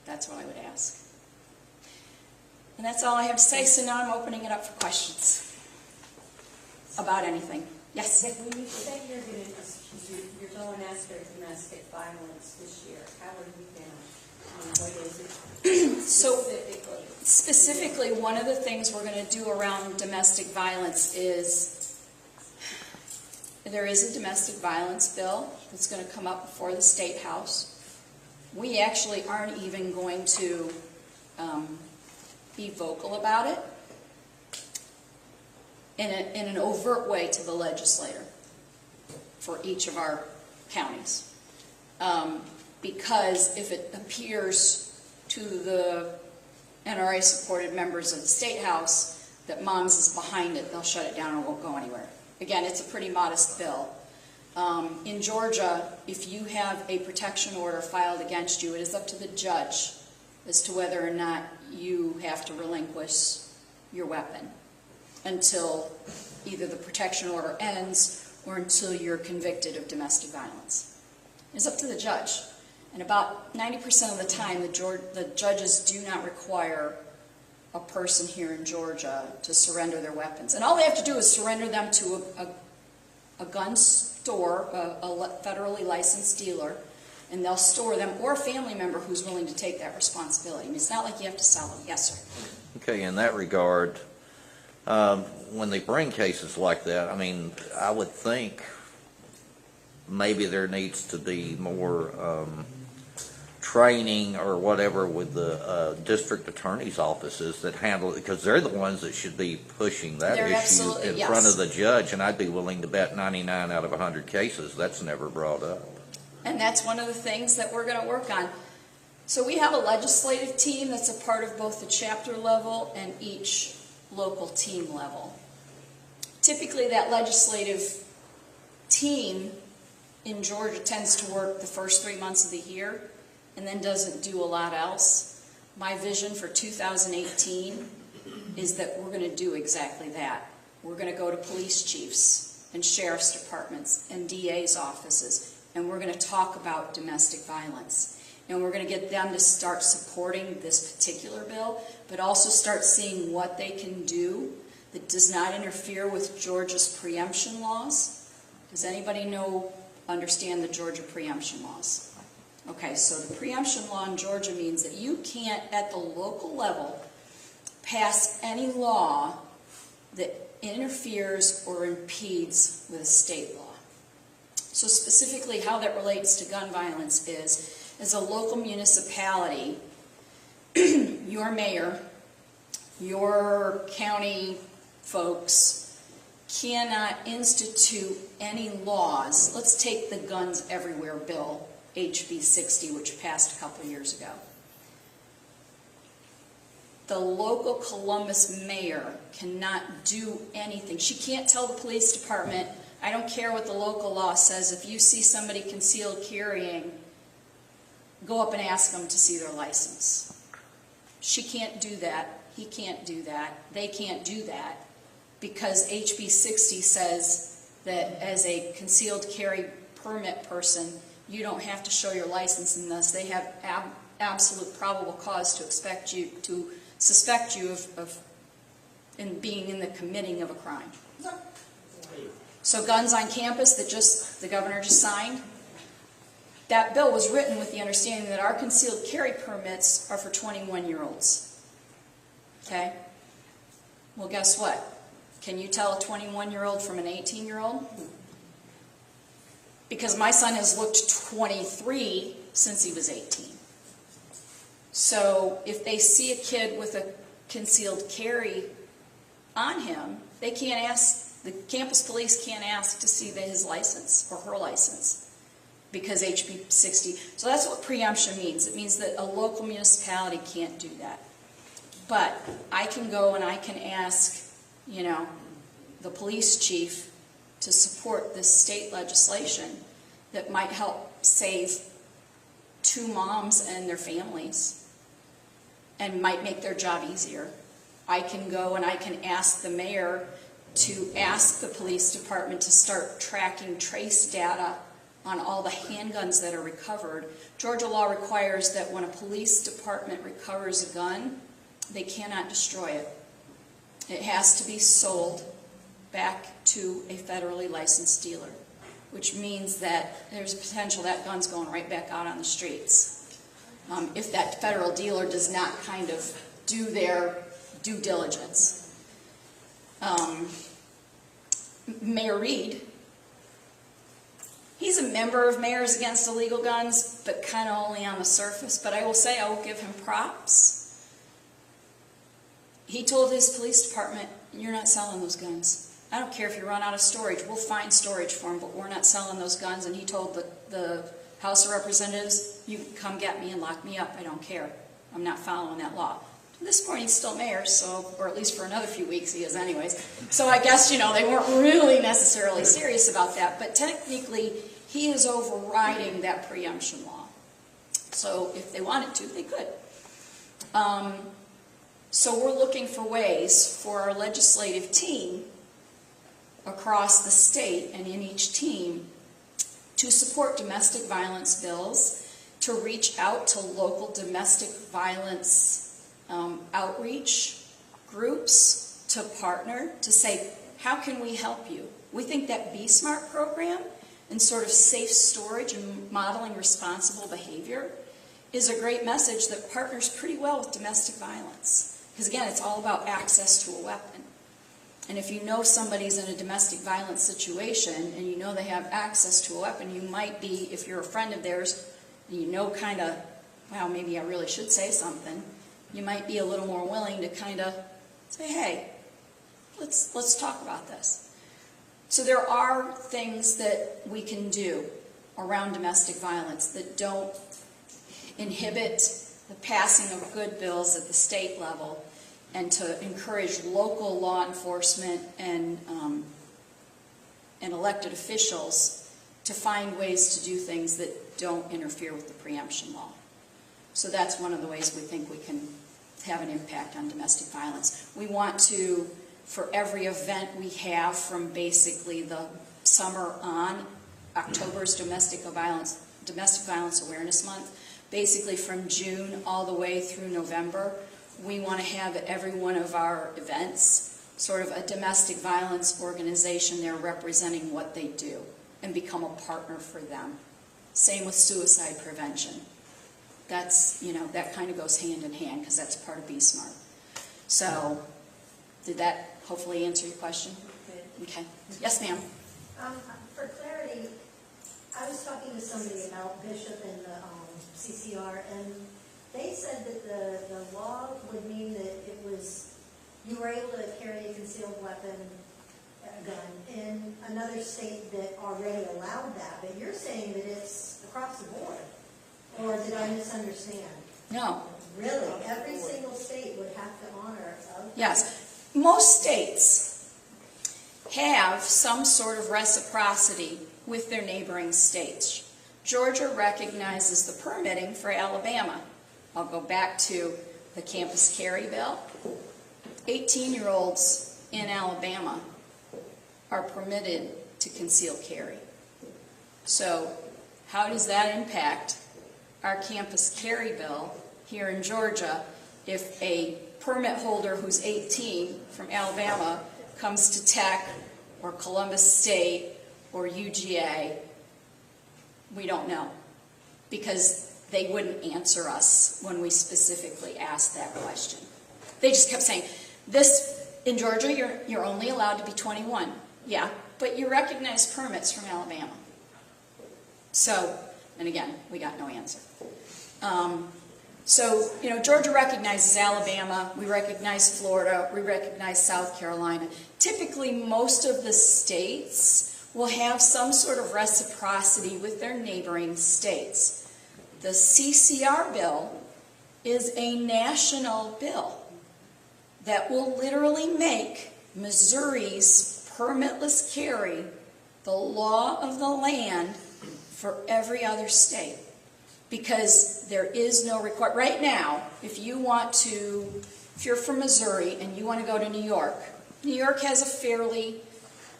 that's what I would ask. And that's all I have to say, so now I'm opening it up for questions about anything. Yes? When you say you're going after domestic violence this year, how are you doing? What is it So specifically? specifically, one of the things we're going to do around domestic violence is there is a domestic violence bill that's going to come up before the State House. We actually aren't even going to be vocal about it in an overt way to the legislator for each of our counties. Because if it appears to the NRA-supported members of the State House that Moms is behind it, they'll shut it down and it won't go anywhere. Again, it's a pretty modest bill. In Georgia, if you have a protection order filed against you, it is up to the judge as to whether or not you have to relinquish your weapon until either the protection order ends or until you're convicted of domestic violence. It's up to the judge. And about 90% of the time, the judges do not require a person here in Georgia to surrender their weapons. And all they have to do is surrender them to a gun store, a federally licensed dealer, and they'll store them, or a family member who's willing to take that responsibility. I mean, it's not like you have to sell them. Yes, sir. Okay, in that regard, when they bring cases like that, I mean, I would think maybe there needs to be more training or whatever with the district attorney's offices that handle it, because they're the ones that should be pushing that They're issue absolutely, in yes. front of the judge, and I'd be willing to bet 99 out of 100 cases that's never brought up. And that's one of the things that we're going to work on. So we have a legislative team that's a part of both the chapter level and each local team level. Typically, that legislative team in Georgia tends to work the first 3 months of the year and then doesn't do a lot else. My vision for 2018 is that we're going to do exactly that. We're going to go to police chiefs and sheriff's departments and DA's offices, and we're going to talk about domestic violence. And we're going to get them to start supporting this particular bill, but also start seeing what they can do that does not interfere with Georgia's preemption laws. Does anybody understand the Georgia preemption laws? Okay, so the preemption law in Georgia means that you can't, at the local level, pass any law that interferes or impedes with a state law. So specifically how that relates to gun violence is, as a local municipality, your mayor, your county folks cannot institute any laws. Let's take the Guns Everywhere bill, HB 60, which passed a couple years ago. The local Columbus mayor cannot do anything. She can't tell the police department, I don't care what the local law says, if you see somebody concealed carrying, go up and ask them to see their license. She can't do that. He can't do that. They can't do that because HB 60 says that as a concealed carry permit person, you don't have to show your license unless they have absolute probable cause to suspect you of being in the committing of a crime. So guns on campus that the governor just signed, that bill was written with the understanding that our concealed carry permits are for 21-year-olds. Okay? Well, guess what? Can you tell a 21-year-old from an 18-year-old? Because my son has looked 23 since he was 18. So if they see a kid with a concealed carry on him, they can't ask, the campus police can't ask to see his license or her license. Because HB 60, so that's what preemption means. It means that a local municipality can't do that. But I can go and I can ask, the police chief to support this state legislation that might help save 2 moms and their families and might make their job easier. I can go and I can ask the mayor to ask the police department to start tracking trace data on all the handguns that are recovered. Georgia law requires that when a police department recovers a gun, they cannot destroy it. It has to be sold back to a federally licensed dealer, which means that there's a potential that gun's going right back out on the streets. If that federal dealer does not kind of do their due diligence. Mayor Reed, he's a member of Mayors Against Illegal Guns, but kind of only on the surface. But I will say, I will give him props. He told his police department, you're not selling those guns. I don't care if you run out of storage. We'll find storage for them, but we're not selling those guns. And he told the House of Representatives, you can come get me and lock me up. I don't care. I'm not following that law. At this point, he's still mayor, or at least for another few weeks he is anyways. So I guess, they weren't really necessarily serious about that. But technically, he is overriding that preemption law. So if they wanted to, they could. So we're looking for ways for our legislative team across the state and in each team to support domestic violence bills, to reach out to local domestic violence outreach groups to partner to say, how can we help you? We think that Be Smart program and sort of safe storage and modeling responsible behavior is a great message that partners pretty well with domestic violence. Because again, it's all about access to a weapon. And if you know somebody's in a domestic violence situation and you know they have access to a weapon, you might be, if you're a friend of theirs, you know kind of, wow, maybe I really should say something, you might be a little more willing to kind of say, hey, let's talk about this. So there are things that we can do around domestic violence that don't inhibit the passing of good bills at the state level, and to encourage local law enforcement and elected officials to find ways to do things that don't interfere with the preemption law. So that's one of the ways we think we can have an impact on domestic violence. We want to, for every event we have from basically the summer on, October's Domestic Violence Awareness Month, basically from June all the way through November, we want to have at every one of our events sort of a domestic violence organization there representing what they do and become a partner for them. Same with suicide prevention. That's, that kind of goes hand in hand because that's part of Be Smart. So, did that hopefully answer your question? Okay. Yes, ma'am. For clarity, I was talking to somebody about Bishop and the CCR, and they said that the law would mean that you were able to carry a concealed weapon, a gun, in another state that already allowed that, but you're saying that it's across the board, or did I misunderstand? No. Really? Every single state would have to honor? Okay. Yes. Most states have some sort of reciprocity with their neighboring states. Georgia recognizes the permitting for Alabama. I'll go back to the campus carry bill. 18-year-olds in Alabama are permitted to conceal carry. So how does that impact our campus carry bill here in Georgia if a permit holder who's 18 from Alabama comes to Tech or Columbus State or UGA? We don't know, because they wouldn't answer us when we specifically asked that question. They just kept saying, in Georgia, you're only allowed to be 21. Yeah, but you recognize permits from Alabama. So, and again, we got no answer. Georgia recognizes Alabama, we recognize Florida, we recognize South Carolina. Typically, most of the states will have some sort of reciprocity with their neighboring states. The CCR bill is a national bill that will literally make Missouri's permitless carry the law of the land for every other state. Because there is no requirement. Right now, if you're from Missouri and you want to go to New York has a fairly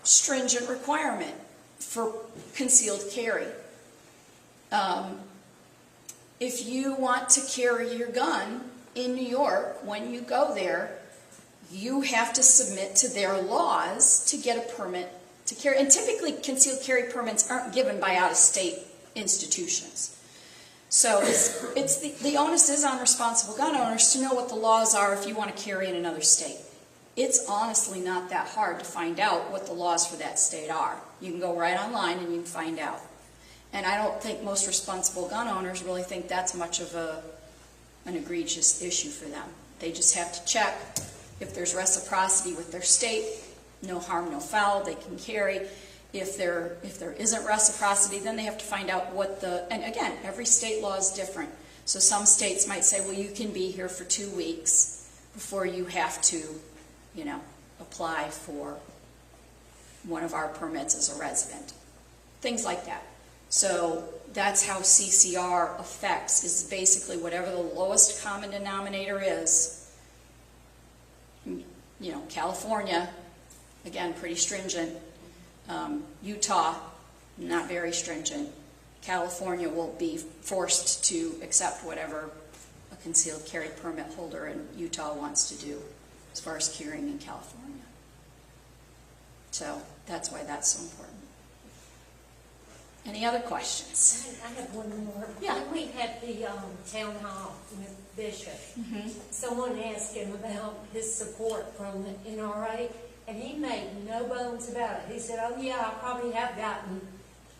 stringent requirement for concealed carry. If you want to carry your gun in New York, when you go there, you have to submit to their laws to get a permit to carry. And typically, concealed carry permits aren't given by out-of-state institutions. So the onus is on responsible gun owners to know what the laws are if you want to carry in another state. It's honestly not that hard to find out what the laws for that state are. You can go right online and you can find out. And I don't think most responsible gun owners really think that's much of an egregious issue for them. They just have to check if there's reciprocity with their state, no harm, no foul, they can carry. If there isn't reciprocity, then they have to find out and again, every state law is different. So some states might say, well, you can be here for 2 weeks before you have to, apply for one of our permits as a resident. Things like that. So that's how CCR affects, is basically whatever the lowest common denominator is. California, again, pretty stringent. Utah, not very stringent. California will be forced to accept whatever a concealed carry permit holder in Utah wants to do. as far as carrying in California. So that's why that's so important. Any other questions? I have one more. Yeah. When we had the town hall with Bishop, someone asked him about his support from the NRA, and he made no bones about it. He said, "Oh yeah, I probably have gotten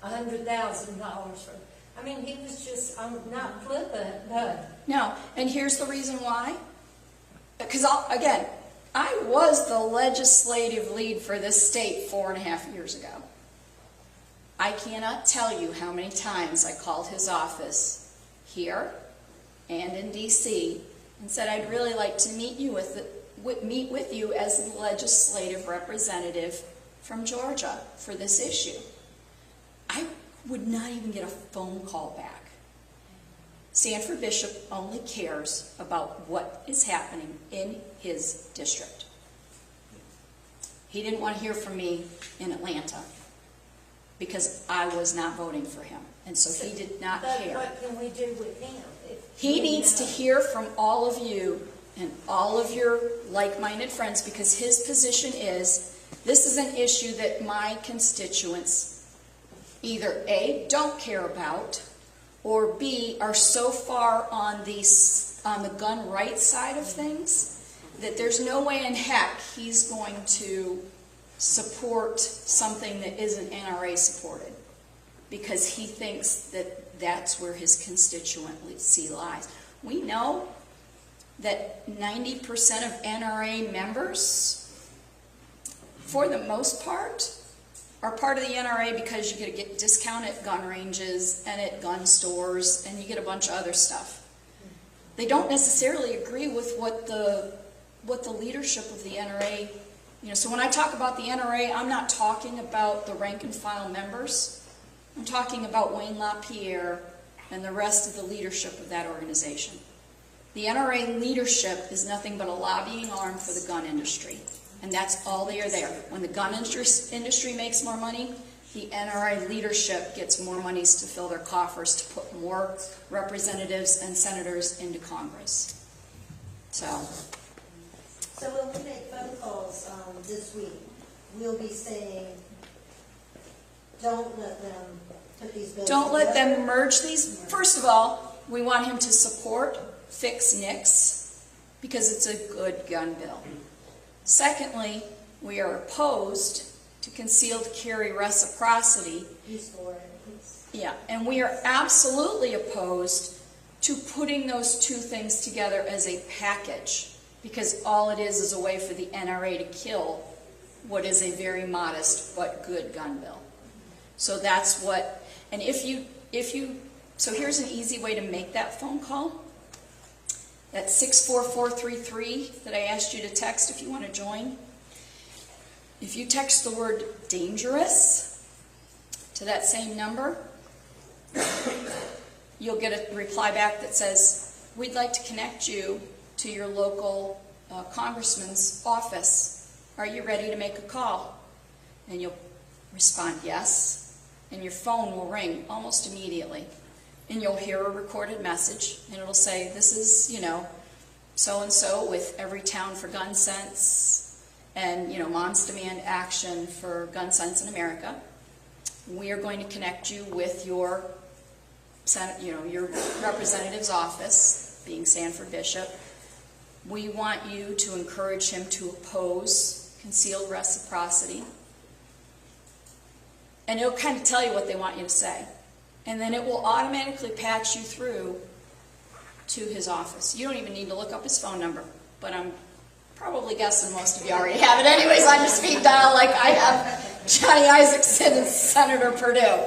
$100,000 from." I mean, he was just not flippant, but No, and here's the reason why. Because again, I was the legislative lead for this state 4.5 years ago. I cannot tell you how many times I called his office here and in DC and said, "I'd really like to meet with you as the legislative representative from Georgia for this issue." I would not even get a phone call back. Sanford Bishop only cares about what is happening in his district. He didn't want to hear from me in Atlanta because I was not voting for him, and so he did not but care. what can we do with him? He needs to hear from all of you and all of your like-minded friends, because his position is, this is an issue that my constituents either A, don't care about, or B, are so far on the gun rights side of things that there's no way in heck he's going to support something that isn't NRA supported, because he thinks that that's where his constituency lies. We know that 90% of NRA members, for the most part, are part of the NRA because you get discount at gun ranges and at gun stores, and you get a bunch of other stuff. They don't necessarily agree with what the leadership of the NRA, so when I talk about the NRA, I'm not talking about the rank and file members. I'm talking about Wayne LaPierre and the rest of the leadership of that organization. The NRA leadership is nothing but a lobbying arm for the gun industry, and that's all they are there. When the gun industry makes more money, the NRA leadership gets more monies to fill their coffers to put more representatives and senators into Congress. So when we make phone calls this week, we'll be saying, don't let them put these bills don't let together. them merge these. First of all, we want him to support Fix NICS because it's a good gun bill. Secondly, we are opposed to concealed carry reciprocity. He's for it. Yeah, and we are absolutely opposed to putting those two things together as a package, because all it is a way for the NRA to kill what is a very modest but good gun bill. So that's what, and so here's an easy way to make that phone call. That's 64433 that I asked you to text if you want to join. If you text the word dangerous to that same number, you'll get a reply back that says, we'd like to connect you to your local congressman's office. Are you ready to make a call? And you'll respond yes, and your phone will ring almost immediately. And you'll hear a recorded message, and it'll say, this is, so-and-so with Every Town for Gun Sense, and, Moms Demand Action for Gun Sense in America. We are going to connect you with your representative's office, being Sanford Bishop. We want you to encourage him to oppose concealed reciprocity. And it'll kind of tell you what they want you to say. And then it will automatically patch you through to his office. You don't even need to look up his phone number, but I'm probably guessing most of you already have it anyways on your speed dial, like I have Johnny Isaacson and Senator Perdue.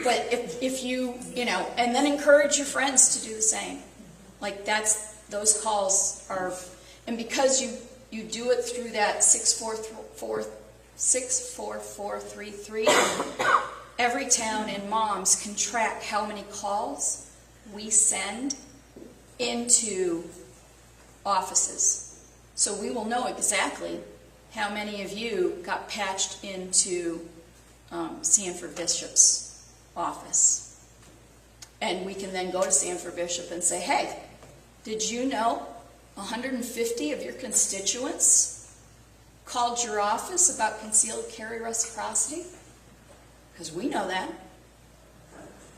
But if you, and then encourage your friends to do the same. Like those calls are, and because you do it through that 64433, every town and moms can track how many calls we send into offices. So we will know exactly how many of you got patched into Sanford Bishop's office. And we can then go to Sanford Bishop and say, hey, did you know 150 of your constituents called your office about concealed carry reciprocity? Because we know that.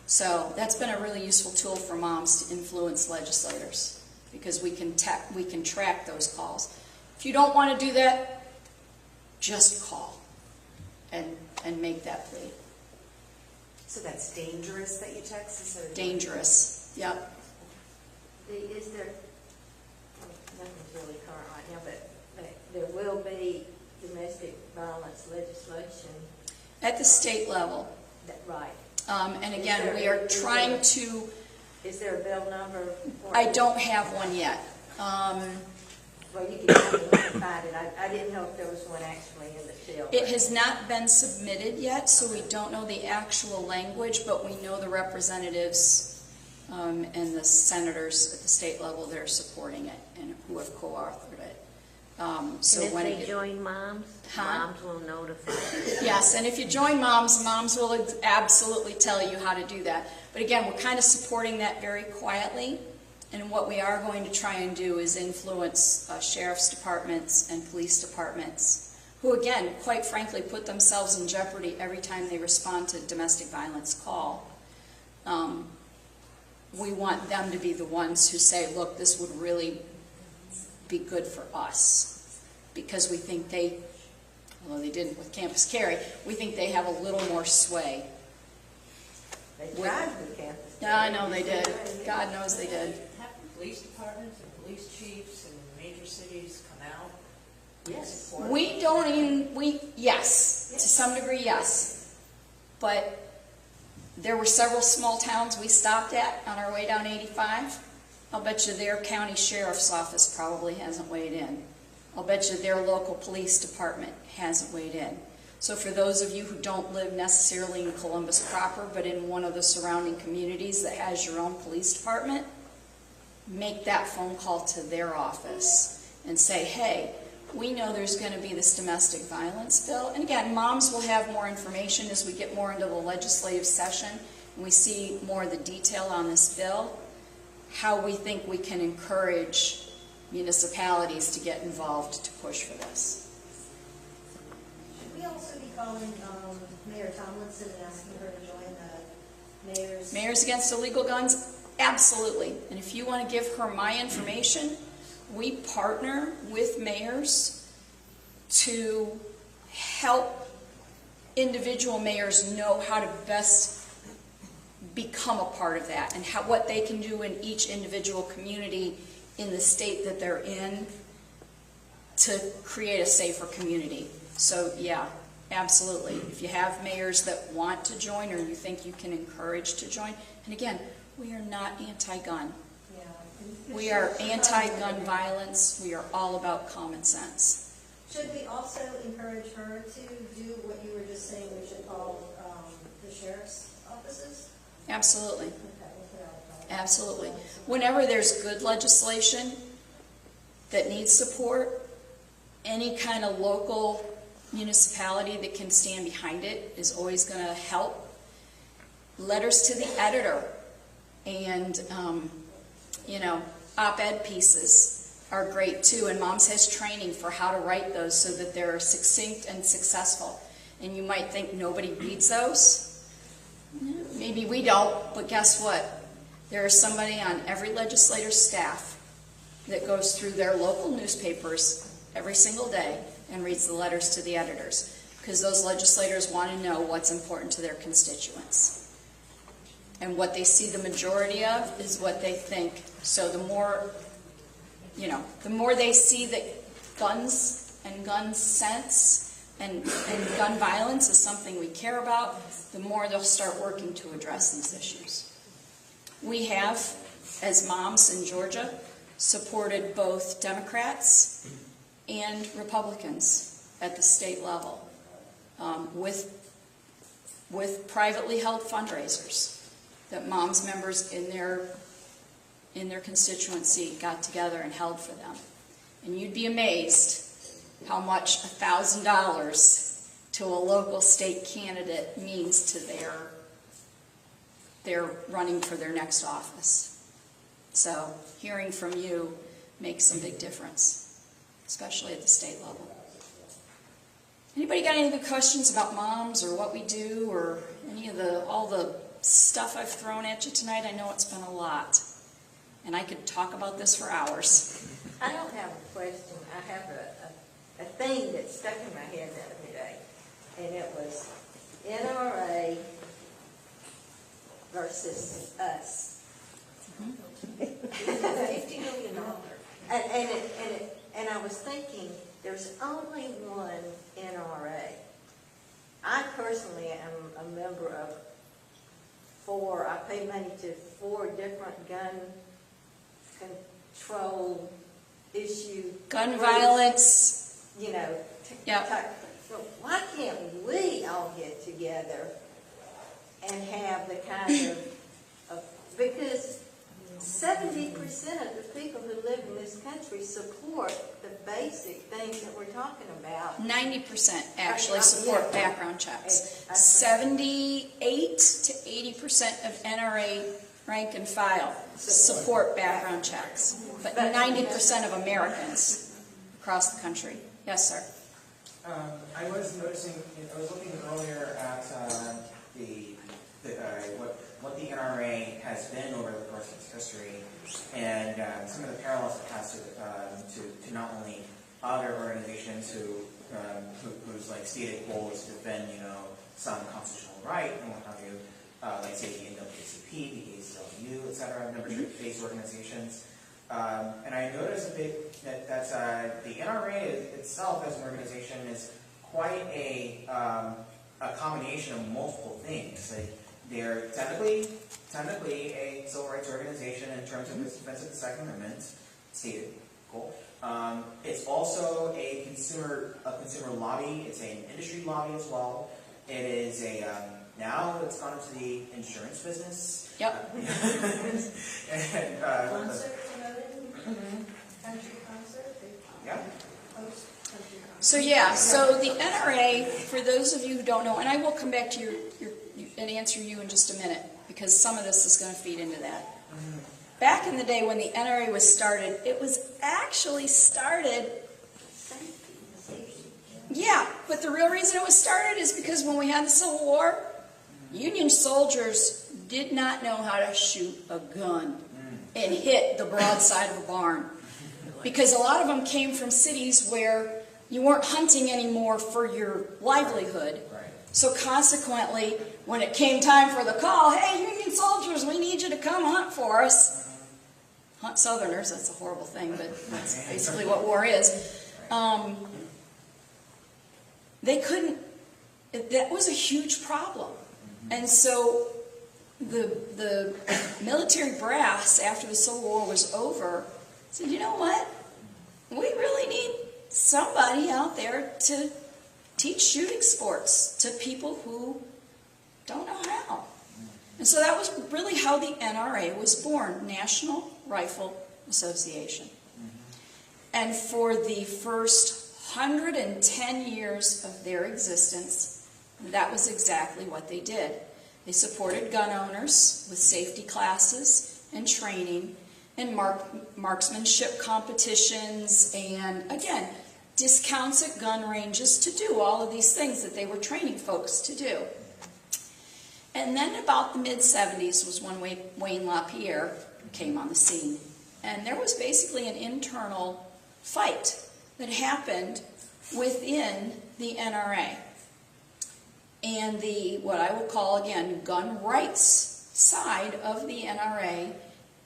So that's been a really useful tool for moms to influence legislators, because we can track those calls. If you don't want to do that, just call and make that plea. So that's dangerous that you text instead of Dangerous. Yep. Is there, nothing's really current right now, but there will be domestic violence legislation. At the state level. Right. And again, we are trying to, Is there a bill number? I don't have one yet. Well, you can find it. I didn't know if there was one actually in the field. It has not been submitted yet, so we don't know the actual language, but we know the representatives and the senators at the state level that are supporting it and who have co-authored it. So and when if they join moms, moms will notify them. Yes, and if you join moms, moms will absolutely tell you how to do that. But again, we're kind of supporting that very quietly. And what we are going to try and do is influence sheriff's departments and police departments, who again, quite frankly, put themselves in jeopardy every time they respond to a domestic violence call. We want them to be the ones who say, look, this would really be good for us, because we think they, although they didn't with Campus Carry, we think they have a little more sway. They tried with campus. Yeah, I know they did. God knows they did. Have police departments and police chiefs in major cities come out? Yes. Support? We don't even, yes, to some degree, yes. But there were several small towns we stopped at on our way down 85. I'll bet you their county sheriff's office probably hasn't weighed in. I'll bet you their local police department hasn't weighed in. So for those of you who don't live necessarily in Columbus proper, but in one of the surrounding communities that has your own police department, make that phone call to their office and say, hey, we know there's going to be this domestic violence bill. And again, moms will have more information as we get more into the legislative session and we see more of the detail on this bill, how we think we can encourage municipalities to get involved to push for this. Should we also be calling Mayor Tomlinson and asking her to join the mayor's? Mayors Against Illegal Guns? Absolutely. And if you want to give her my information, we partner with mayors to help individual mayors know how to best become a part of that and what they can do in each individual community in the state that they're in to create a safer community. So yeah, absolutely. If you have mayors that want to join or you think you can encourage to join, and again, we are not anti-gun. Yeah. We are anti-gun violence. We are all about common sense. Should we also encourage her to do what you were just saying, we should call the sheriff's offices? Absolutely. Okay, we'll put out a call. Absolutely. Whenever there's good legislation that needs support, any kind of local municipality that can stand behind it is always going to help. Letters to the editor and, op-ed pieces are great too. And Moms has training for how to write those so that they're succinct and successful. And you might think nobody reads those. Maybe we don't, but guess what? There is somebody on every legislator's staff that goes through their local newspapers every single day and reads the letters to the editors, because those legislators want to know what's important to their constituents. And what they see the majority of is what they think. So the more they see that guns and gun sense and gun violence is something we care about, the more they'll start working to address these issues. We have, as moms in Georgia, supported both Democrats and Republicans at the state level with privately held fundraisers that moms members in their constituency got together and held for them. And you'd be amazed how much $1,000 to a local state candidate means to their running for their next office. So hearing from you makes some big difference, especially at the state level. Anybody got any other questions about moms or what we do or any of all the stuff I've thrown at you tonight? I know it's been a lot, and I could talk about this for hours. I don't have a question. I have a thing that stuck in my head the other day, and it was NRA versus us. $50 million. And I was thinking, there's only one NRA. I personally am a member of 4, I pay money to 4 different gun control issue. Gun groups, violence. You know. Yep. So why can't we all get together and have the kind of because 70% of the people who live in this country support the basic things that we're talking about. 90% actually support background checks. 78 to 80% of NRA rank and file support background checks. But 90% of Americans across the country. Yes, sir. I was noticing, I was looking earlier at what the NRA has been over the course of its history, and some of the parallels it has to not only other organizations whose like stated goal is to defend, some constitutional right and what have you, like say the NAACP, the ACLU, etc., membership-based organizations. And I noticed that the NRA itself as an organization is quite a combination of multiple things. They're technically a civil rights organization in terms of its defense of the Second Amendment, stated goal. It's also a consumer lobby. It's an industry lobby as well. It is now it's gone into the insurance business. Yep. And, Concert promoting, country concert. yeah. So the NRA, for those of you who don't know, and I will come back to your and answer you in just a minute, because some of this is going to feed into that. Back in the day when the NRA was started, it was actually started, yeah, but the real reason it was started is because when we had the Civil War, Union soldiers did not know how to shoot a gun and hit the broadside of a barn. Because a lot of them came from cities where you weren't hunting anymore for your livelihood. Right. So consequently, when it came time for the call, hey, Union soldiers, we need you to come hunt for us. Hunt Southerners, that's a horrible thing, but that's basically what war is. They couldn't, that was a huge problem. And so the military brass, after the Civil War was over, said, you know what? We really need somebody out there to teach shooting sports to people who don't know how. And so that was really how the NRA was born, National Rifle Association. And for the first 110 years of their existence, that was exactly what they did. They supported gun owners with safety classes and training and marksmanship competitions and, again, discounts at gun ranges to do all of these things that they were training folks to do. And then about the mid-70s was when Wayne LaPierre came on the scene. And there was basically an internal fight that happened within the NRA. And the, what I will call, again, gun rights side of the NRA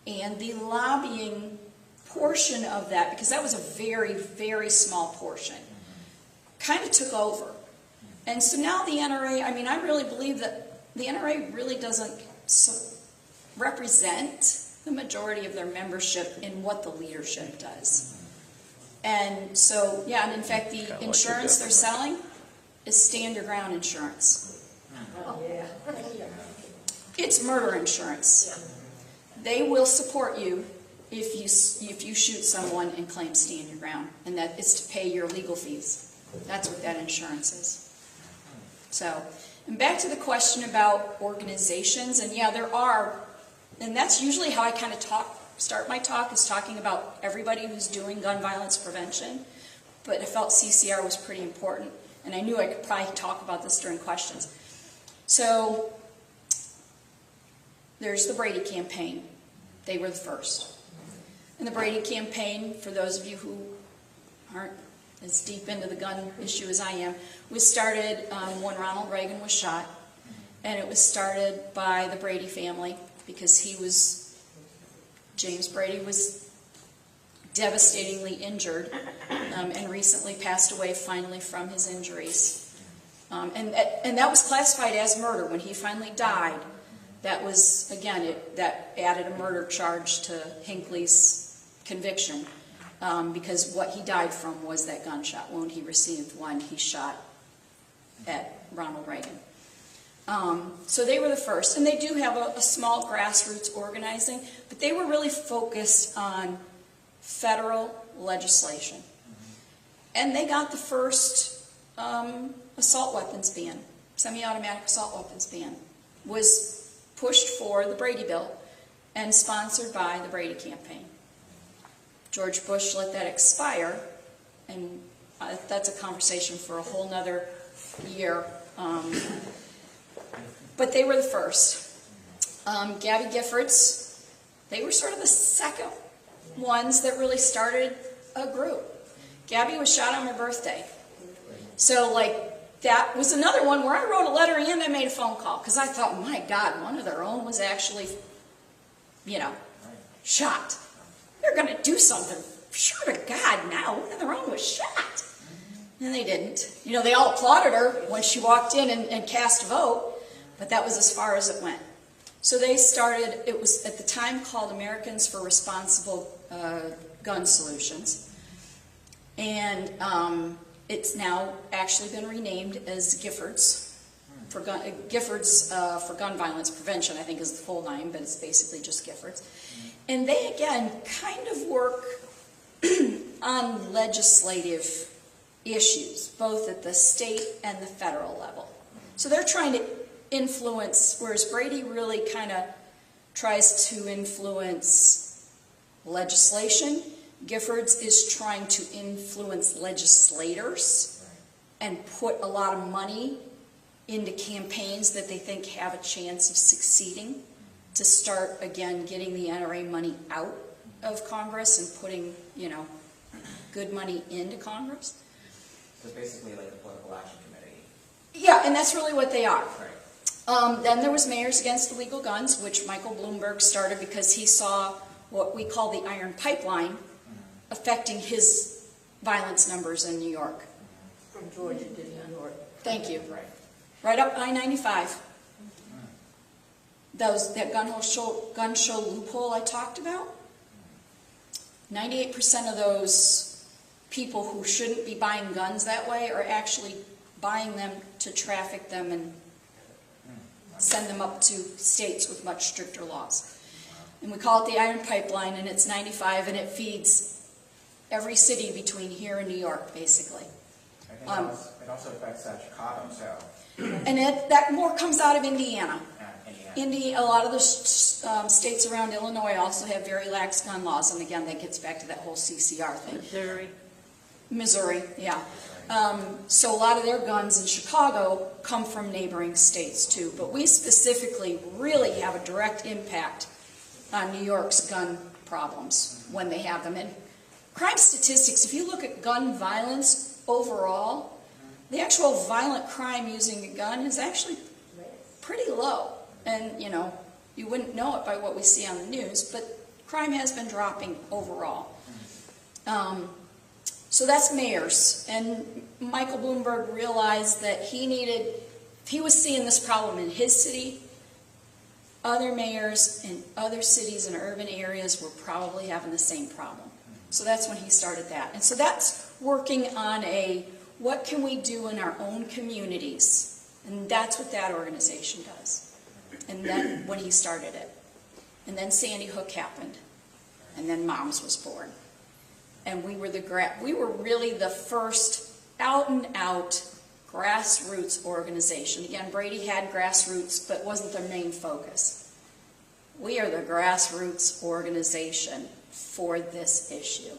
and the lobbying portion of that, because that was a very, very small portion, kind of took over. And so now the NRA, I mean, I really believe that the NRA really doesn't represent the majority of their membership in what the leadership does. And so, yeah, and in fact, the insurance they're selling is stand your ground insurance. Oh, yeah. It's murder insurance. They will support you if you shoot someone and claim stand your ground, and that is to pay your legal fees. That's what that insurance is. So, and back to the question about organizations, and yeah, there are, and that's usually how I kind of talk start my talk as talking about everybody who's doing gun violence prevention, but I felt CCR was pretty important, and I knew I could probably talk about this during questions. So there's the Brady campaign. They were the first. And the Brady campaign, for those of you who aren't as deep into the gun issue as I am, was started when Ronald Reagan was shot. And it was started by the Brady family because James Brady was devastatingly injured and recently passed away finally from his injuries. And that was classified as murder. When he finally died, that was, again, that added a murder charge to Hinckley's conviction because what he died from was that gunshot wound he received when he shot at Ronald Reagan. So they were the first, and they do have a small grassroots organizing, but they were really focused on federal legislation. And they got the first assault weapons ban, semi-automatic assault weapons ban, was pushed for the Brady bill and sponsored by the Brady campaign. George Bush let that expire, and that's a conversation for a whole nother year. But they were the first. Gabby Giffords, they were sort of the second ones that really started a group. Gabby was shot on my birthday. So, that was another one where I wrote a letter and I made a phone call because I thought, my God, one of their own was actually, shot. They're going to do something. Sure to God now, one of their own was shot. And they didn't. They all applauded her when she walked in and cast a vote. But that was as far as it went. So they started, it was at the time called Americans for Responsible Gun Solutions. And it's now actually been renamed as Giffords for Gun Violence Prevention, I think is the full name, but it's basically just Giffords. And they, again, kind of work on legislative issues, both at the state and the federal level. So they're trying to influence, whereas Brady really kind of tries to influence legislation, Giffords is trying to influence legislators and put a lot of money into campaigns that they think have a chance of succeeding to start, again, getting the NRA money out of Congress and putting, good money into Congress. So basically like a political action committee. Yeah, and that's really what they are. Right. Then there was Mayors Against Illegal Guns, which Michael Bloomberg started because he saw what we call the iron pipeline affecting his violence numbers in New York. From Georgia to New York. Thank you. Right. Right up I-95. That gun show loophole I talked about, 98% of those people who shouldn't be buying guns that way are actually buying them to traffic them and send them up to states with much stricter laws. And we call it the iron pipeline, and it's 95, and it feeds every city between here and New York, basically. I think it also affects Chicago, so. And that more comes out of Indiana. Indiana. A lot of the states around Illinois also have very lax gun laws, and again, that gets back to that whole CCR thing. Missouri, yeah. So a lot of their guns in Chicago come from neighboring states too, but we specifically really have a direct impact on New York's gun problems when they have them. And crime statistics, if you look at gun violence overall, the actual violent crime using a gun is actually pretty low. And, you wouldn't know it by what we see on the news, but crime has been dropping overall. So that's mayors. And Michael Bloomberg realized that he was seeing this problem in his city. Other mayors in other cities and urban areas were probably having the same problem. So that's when he started that. And so that's working on what can we do in our own communities? And that's what that organization does. And then when he started it. And then Sandy Hook happened. And then Moms was born. And we were really the first out and out grassroots organization. Again, Brady had grassroots, but wasn't their main focus. We are the grassroots organization for this issue.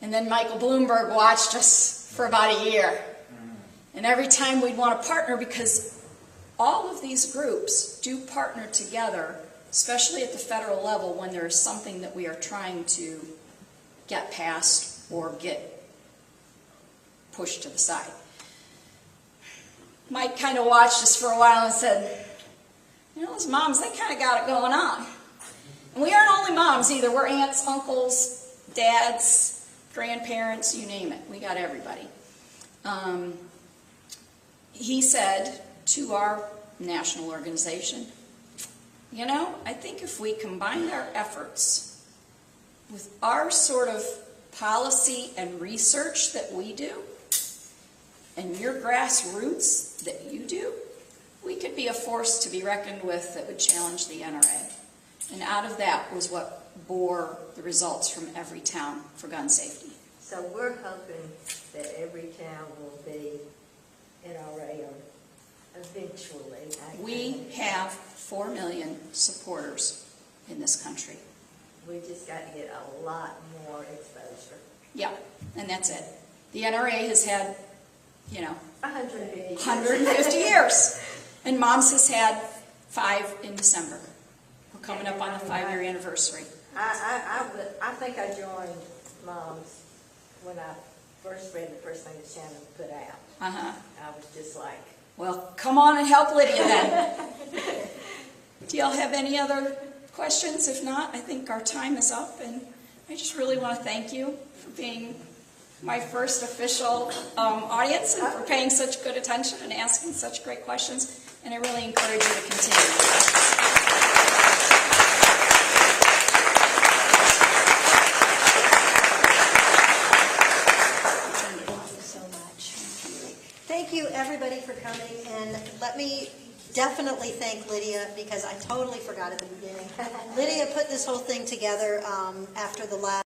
And then Michael Bloomberg watched us for about a year. And every time we'd want to partner, because all of these groups do partner together, especially at the federal level when there is something that we are trying to get passed or get pushed to the side. Mike kind of watched us for a while and said, you know, those moms, they kind of got it going on. And we aren't only moms either. We're aunts, uncles, dads, grandparents, you name it. We got everybody. He said to our national organization, you know, I think if we combined our efforts with our sort of policy and research that we do, and your grassroots that you do, we could be a force to be reckoned with that would challenge the NRA. And out of that was what bore the results from every town for gun safety. So we're hoping that every town will be NRA eventually. We have 4 million supporters in this country. We just got to get a lot more exposure. Yeah, and that's it. The NRA has had, you know, 150 years. And Moms has had 5 in December. We're coming up on the 5-year anniversary. I think I joined Moms when I first read the first thing that Shannon put out. Uh-huh. I was just like, Well, come on and help Lydia then. Do y'all have any other questions? If not, I think our time is up, and I just really want to thank you for being my first official audience and for paying such good attention and asking such great questions, and I really encourage you to continue. Thank you, everybody, for coming, and let me definitely thank Lydia, because I totally forgot at the beginning. Lydia put this whole thing together after the last